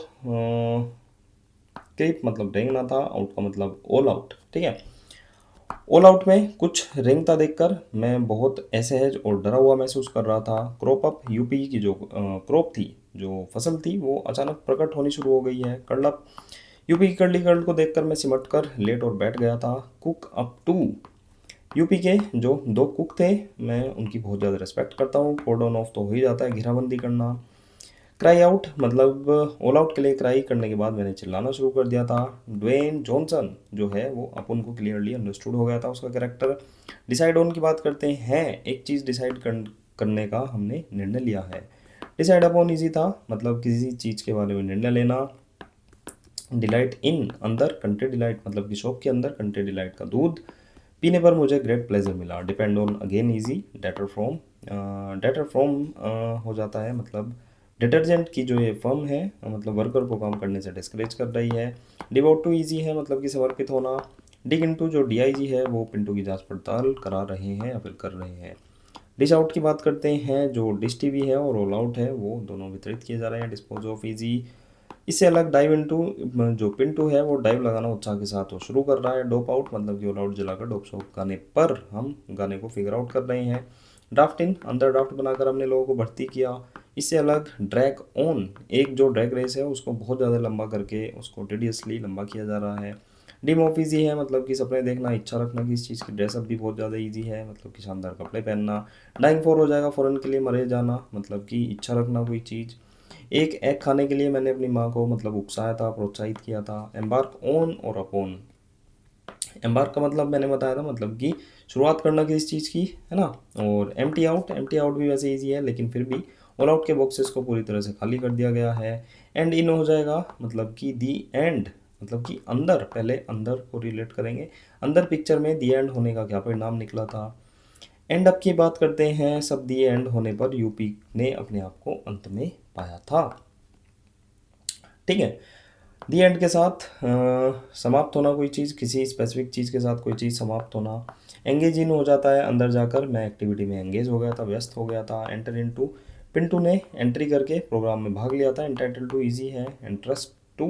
क्रीप मतलब रेंगना था, आउट का मतलब ऑल आउट, ठीक है। ऑल आउट में कुछ रेंगता देखकर मैं बहुत असहज और डरा हुआ महसूस कर रहा था। क्रॉप अप यूपी की जो क्रॉप थी, जो फसल थी, वो अचानक प्रकट होनी शुरू हो गई है। कर्ल अप यूपी की कर्ली कर्ल को देखकर मैं सिमट कर लेट और बैठ गया था। कुक अप टू यूपी के जो दो कुक थे, मैं उनकी बहुत ज़्यादा रिस्पेक्ट करता हूँ। कोर्डन ऑफ तो हो ही जाता है, घेराबंदी करना। क्राई आउट मतलब ऑल आउट के लिए क्राई करने के बाद मैंने चिल्लाना शुरू कर दिया था। ड्वेन जॉनसन जो है वो अपन को क्लियरली अंडरस्टूड हो गया था उसका कैरेक्टर। डिसाइड ऑन की बात करते हैं, एक चीज़ डिसाइड करने का हमने निर्णय लिया है। डिसाइड अपॉन ईजी था, मतलब किसी चीज़ के बारे में निर्णय लेना। डिलाइट इन अंदर, कंट्री डिलाइट मतलब कि शॉप के अंदर कंट्री डिलाइट का दूध पीने पर मुझे ग्रेट प्लेजर मिला। Depend on again easy, debtor from हो जाता है, मतलब डिटर्जेंट की जो ये फर्म है, मतलब वर्कर को काम करने से डिस्करेज कर रही है। डिवोट टू ईजी है, मतलब कि समर्पित होना। डिग इनटू जो डीआईजी है वो पिंटू की जांच पड़ताल करा रहे हैं या फिर कर रहे हैं। डिश आउट की बात करते हैं, जो डिश टीवी है और रोल आउट है वो दोनों वितरित किए जा रहे हैं। डिस्पोज ऑफ ईजी, इससे अलग डाइव इनटू, जो पिंटू है वो डाइव लगाना उत्साह के साथ वो शुरू कर रहा है। डोप आउट मतलब कि ऑल आउट जलाकर डोप शॉप गाने पर हम गाने को फिगर आउट कर रहे हैं। ड्राफ्ट इन, अंदर ड्राफ्ट बनाकर हमने लोगों को भर्ती किया। इससे अलग ड्रैग ऑन, एक जो ड्रैग रेस है उसको बहुत ज़्यादा लंबा करके उसको टेडियसली लंबा किया जा रहा है। डिम ऑफ ईजी है, मतलब कि सपने देखना, इच्छा रखना कि इस चीज़ की ड्रेसअप भी बहुत ज़्यादा ईजी है, मतलब कि शानदार कपड़े पहनना। डाइंग फॉर हो जाएगा, फ़ौरन के लिए मरे जाना, मतलब कि इच्छा रखना कोई चीज़। एक एग खाने के लिए मैंने अपनी माँ को मतलब उकसाया था, प्रोत्साहित किया था। एम्बार्क ऑन और अपॉन, एम्बार्क का मतलब मैंने बताया था, मतलब कि शुरुआत करना किसी चीज़ की, है ना। और एम्प्टी आउट, एम्प्टी आउट भी वैसे इजी है लेकिन फिर भी ऑल आउट के बॉक्सेस को पूरी तरह से खाली कर दिया गया है। एंड इन हो जाएगा, मतलब कि दी एंड, मतलब कि अंदर, पहले अंदर को रिलेट करेंगे। अंदर पिक्चर में दी एंड होने का क्या परिणाम निकला था। एंड अप की बात करते हैं, सब दी एंड होने पर यूपी ने अपने आप को अंत में पाया था, ठीक है। दी एंड के साथ समाप्त होना, कोई चीज़ किसी स्पेसिफिक चीज़ के साथ कोई चीज़ समाप्त होना। एंगेज इन हो जाता है, अंदर जाकर मैं एक्टिविटी में एंगेज हो गया था, व्यस्त हो गया था। एंटर इनटू, पिंटू ने एंट्री करके प्रोग्राम में भाग लिया था। एंटाइटल टू इजी है। इंटरेस्ट टू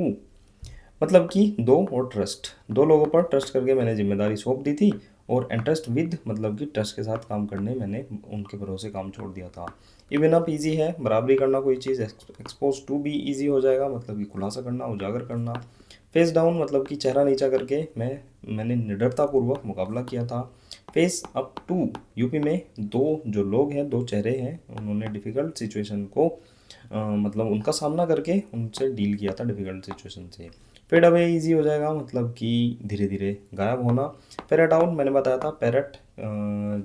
मतलब कि दो, और ट्रस्ट, दो लोगों पर ट्रस्ट करके मैंने जिम्मेदारी सौंप दी थी। और इंटरेस्ट विद मतलब कि ट्रस्ट के साथ काम करने मैंने उनके भरोसे काम छोड़ दिया था। इवन अप ईजी है, बराबरी करना कोई चीज़। एक्सपोज टू भी ईजी हो जाएगा, मतलब कि खुलासा करना, उजागर करना। फेस डाउन मतलब कि चेहरा नीचा करके मैंने निडरतापूर्वक मुकाबला किया था। फेस अप टू यूपी में दो जो लोग हैं, दो चेहरे हैं, उन्होंने डिफ़िकल्ट सिचुएशन को मतलब उनका सामना करके उनसे डील किया था, डिफ़िकल्ट सिचुएशन से। फेड अवे ईजी हो जाएगा, मतलब कि धीरे धीरे गायब होना। पैरेट आउट मैंने बताया था, पैरेट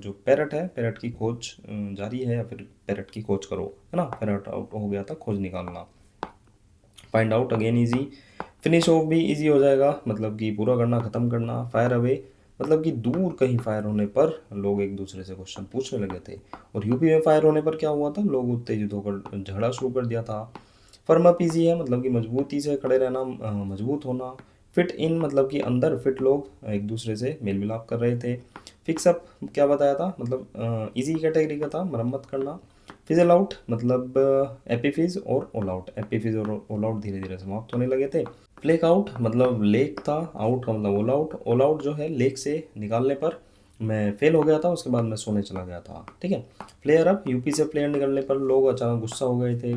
जो पैरेट है, पैरेट की खोज जारी है या फिर पैरेट की खोज करो, है ना। पैरेट आउट हो गया था, खोज निकालना। Find out again easy. Finish off भी ईजी हो जाएगा, मतलब कि पूरा करना, ख़त्म करना। फायर अवे मतलब कि दूर कहीं फायर होने पर लोग एक दूसरे से क्वेश्चन पूछने लगे थे। और यूपी में फायर होने पर क्या हुआ था, लोग उत्तेजित होकर झगड़ा शुरू कर दिया था। फर्म अप ईजी है, मतलब कि मजबूती से खड़े रहना, मजबूत होना। फिट इन मतलब कि अंदर फिट लोग एक दूसरे से मेल मिलाप कर रहे थे। फिक्स अप क्या बताया था, मतलब इजी कैटेगरी का था, मरम्मत करना। फिजल आउट मतलब एपीफिज और ऑल आउट, एपीफिज और ऑल आउट धीरे धीरे समाप्त होने लगे थे। फ्लेक आउट मतलब लेक था, आउट का मतलब ऑल आउट। ऑल आउट जो है लेक से निकालने पर मैं फेल हो गया था, उसके बाद मैं सोने चला गया था, ठीक है। फ्लेयर अप, यूपी से प्लेयर निकलने पर लोग अचानक गुस्सा हो गए थे।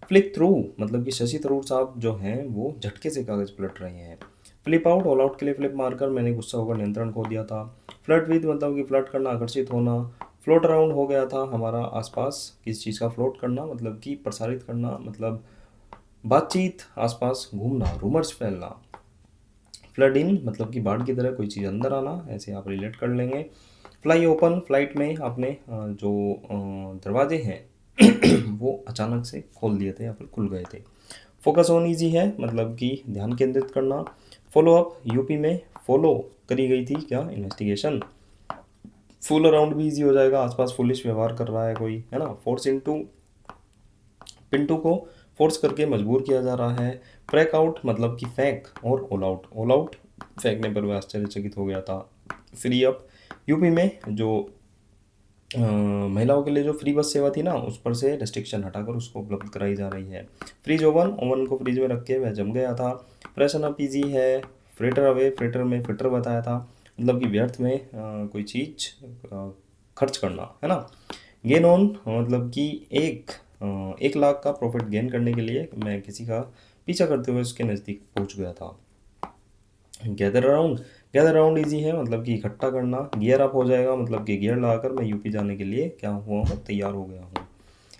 फ्लिक थ्रू मतलब कि शशि थरूर साहब जो हैं वो झटके से कागज़ पलट रहे हैं। फ्लिप आउट, ऑल आउट के लिए फ्लिप मारकर मैंने गुस्सा होकर नियंत्रण खो दिया था। फ्लर्ट विद मतलब कि फ्लर्ट करना, आकर्षित होना। फ्लोट अराउंड हो गया था हमारा आसपास, किसी चीज़ का फ्लोट करना मतलब कि प्रसारित करना, मतलब बातचीत, आसपास घूमना, रूमर्स फैलना। फ्लड इन मतलब कि बाढ़ की तरह कोई चीज़ अंदर आना, ऐसे आप रिलेट कर लेंगे। फ्लाई ओपन, फ्लाइट में आपने जो दरवाजे हैं वो अचानक से खोल दिए थे या फिर खुल गए थे। फोकस ऑन ईजी है, मतलब कि ध्यान केंद्रित करना। फॉलो अप, यूपी में फॉलो करी गई थी क्या, इन्वेस्टिगेशन। फूल अराउंड भी ईजी हो जाएगा, आसपास फुलिश व्यवहार कर रहा है कोई, है ना। फोर्स इनटू, पिंटू को फोर्स करके मजबूर किया जा रहा है। फ्रैक आउट मतलब कि फेंक, और ऑल आउट, ऑल आउट फेंकने पर वह आश्चर्यचकित हो गया था। फ्री अप, यूपी में जो महिलाओं के लिए जो फ्री बस सेवा थी ना, उस पर से रिस्ट्रिक्शन हटाकर उसको उपलब्ध कराई जा रही है। फ्रिज ओवन, ओवन को फ्रिज में रख के वह जम गया था। फ्रेशन अप ईजी है। फ्रेटर अवे, फ्रेटर में फिटर बताया था, मतलब कि व्यर्थ में कोई चीज़ खर्च करना, है ना। गेन ऑन, मतलब कि 1 लाख का प्रॉफिट गेन करने के लिए मैं किसी का पीछा करते हुए उसके नज़दीक पहुंच गया था। Gather around, gather around easy है, मतलब कि इकट्ठा करना। गियर अप हो जाएगा, मतलब कि गियर लगाकर मैं यूपी जाने के लिए क्या हुआ हूँ, तैयार हो गया हूँ।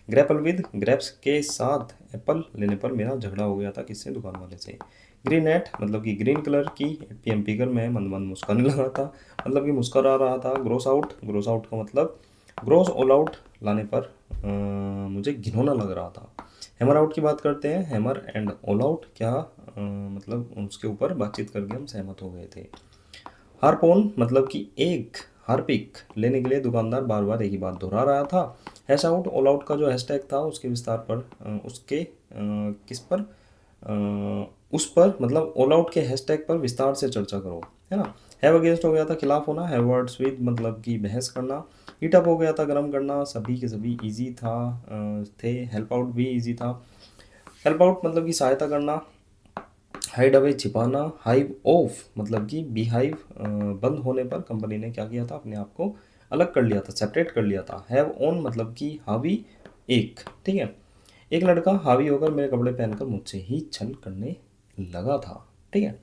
ग्रैपल विद, ग्रैप्स के साथ एप्पल लेने पर मेरा झगड़ा हो गया था, किससे, दुकान वाले से। ग्रीन नेट, मतलब कि ग्रीन कलर की पीएम पीकर मैं मंद मंद मुस्कुराने लगा था, मतलब कि मुस्कुरा रहा था। ग्रोस आउट, ग्रोस आउट का मतलब ग्रोस ऑल आउट लाने पर मुझे घिनौना लग रहा था। हैमर आउट की बात करते हैं। हैमर एंड ऑल आउट क्या, मतलब उसके ऊपर बातचीत करके हम सहमत हो गए थे। हार्पोन, मतलब कि एक हार्पिक लेने के लिए दुकानदार बार बार एक ही बात दोहरा रहा था। हैश आउट, ऑल आउट का जो हैशटैग था उसके विस्तार पर किस पर, उस पर, मतलब ऑल आउट के हैशटैग पर विस्तार से चर्चा करो, है ना। हैव अगेंस्ट हो गया था खिलाफ होना। हैव वर्ड्स विद, मतलब कि बहस करना। हीट अप हो गया था गर्म करना। सभी के सभी इजी था, थे। हेल्प आउट भी इजी था। हेल्प आउट मतलब कि सहायता करना। हाइड अवे, छिपाना। हाइव ऑफ, मतलब कि बीहाइव बंद होने पर कंपनी ने क्या किया था, अपने आप को अलग कर लिया था, सेपरेट कर लिया था। हैव ऑन, मतलब कि हावी एक, ठीक है। एक लड़का हावी होकर मेरे कपड़े पहनकर मुझसे ही छल करने लगा था, ठीक है।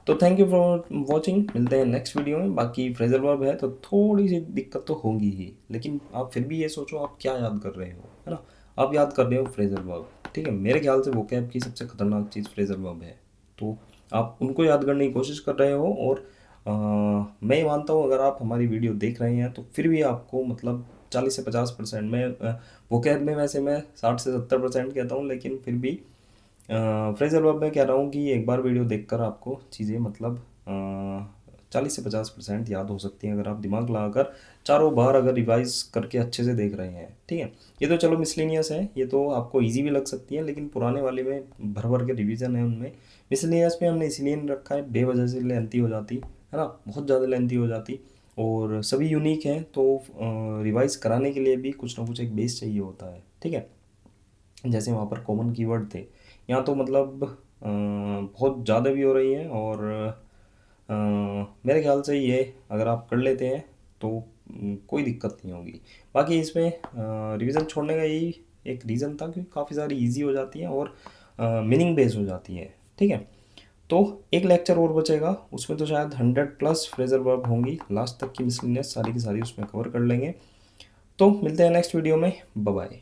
तो थैंक यू फॉर वॉचिंग, मिलते हैं नेक्स्ट वीडियो में। बाकी फ्रेजल वर्ब है तो थोड़ी सी दिक्कत तो होगी ही, लेकिन आप फिर भी ये सोचो आप क्या याद कर रहे हो, है ना। आप याद कर रहे हो फ्रेजल वर्ब, ठीक है। मेरे ख्याल से वोकैब की सबसे खतरनाक चीज़ फ्रेजल वर्ब है, तो आप उनको याद करने की कोशिश कर रहे हो। और मैं ये मानता हूँ अगर आप हमारी वीडियो देख रहे हैं तो फिर भी आपको मतलब 40 से 50% में, वोकैब में वैसे मैं 60 से 70% कहता हूँ, लेकिन फिर भी फ्रेजल वर्ब में कह रहा हूँ कि एक बार वीडियो देखकर आपको चीज़ें मतलब 40 से 50% याद हो सकती हैं, अगर आप दिमाग लगाकर चारों बार अगर रिवाइज करके अच्छे से देख रहे हैं, ठीक है। ये तो चलो मिसलेनियस है, ये तो आपको इजी भी लग सकती है, लेकिन पुराने वाले में भर भर के रिवीजन है उनमें। मिसलेनियस में हमने इसीलिए नहीं रखा है, बेवजह से लेंथी हो जाती है ना, बहुत ज़्यादा लेंथी हो जाती, और सभी यूनिक हैं, तो रिवाइज कराने के लिए भी कुछ ना कुछ एक बेस चाहिए होता है, ठीक है। जैसे वहाँ पर कॉमन कीवर्ड थे, यहाँ तो मतलब बहुत ज़्यादा भी हो रही हैं, और मेरे ख्याल से ये अगर आप कर लेते हैं तो कोई दिक्कत नहीं होगी। बाकी इसमें रिवीजन छोड़ने का यही एक रीज़न था, क्योंकि काफ़ी सारी इजी हो जाती हैं और मीनिंग बेस हो जाती है, ठीक है। तो एक लेक्चर और बचेगा, उसमें तो शायद 100+ फ्रेजल वर्ब होंगी, लास्ट तक की मिसलिनियस सारी की सारी उसमें कवर कर लेंगे। तो मिलते हैं नेक्स्ट वीडियो में, बाय बाय।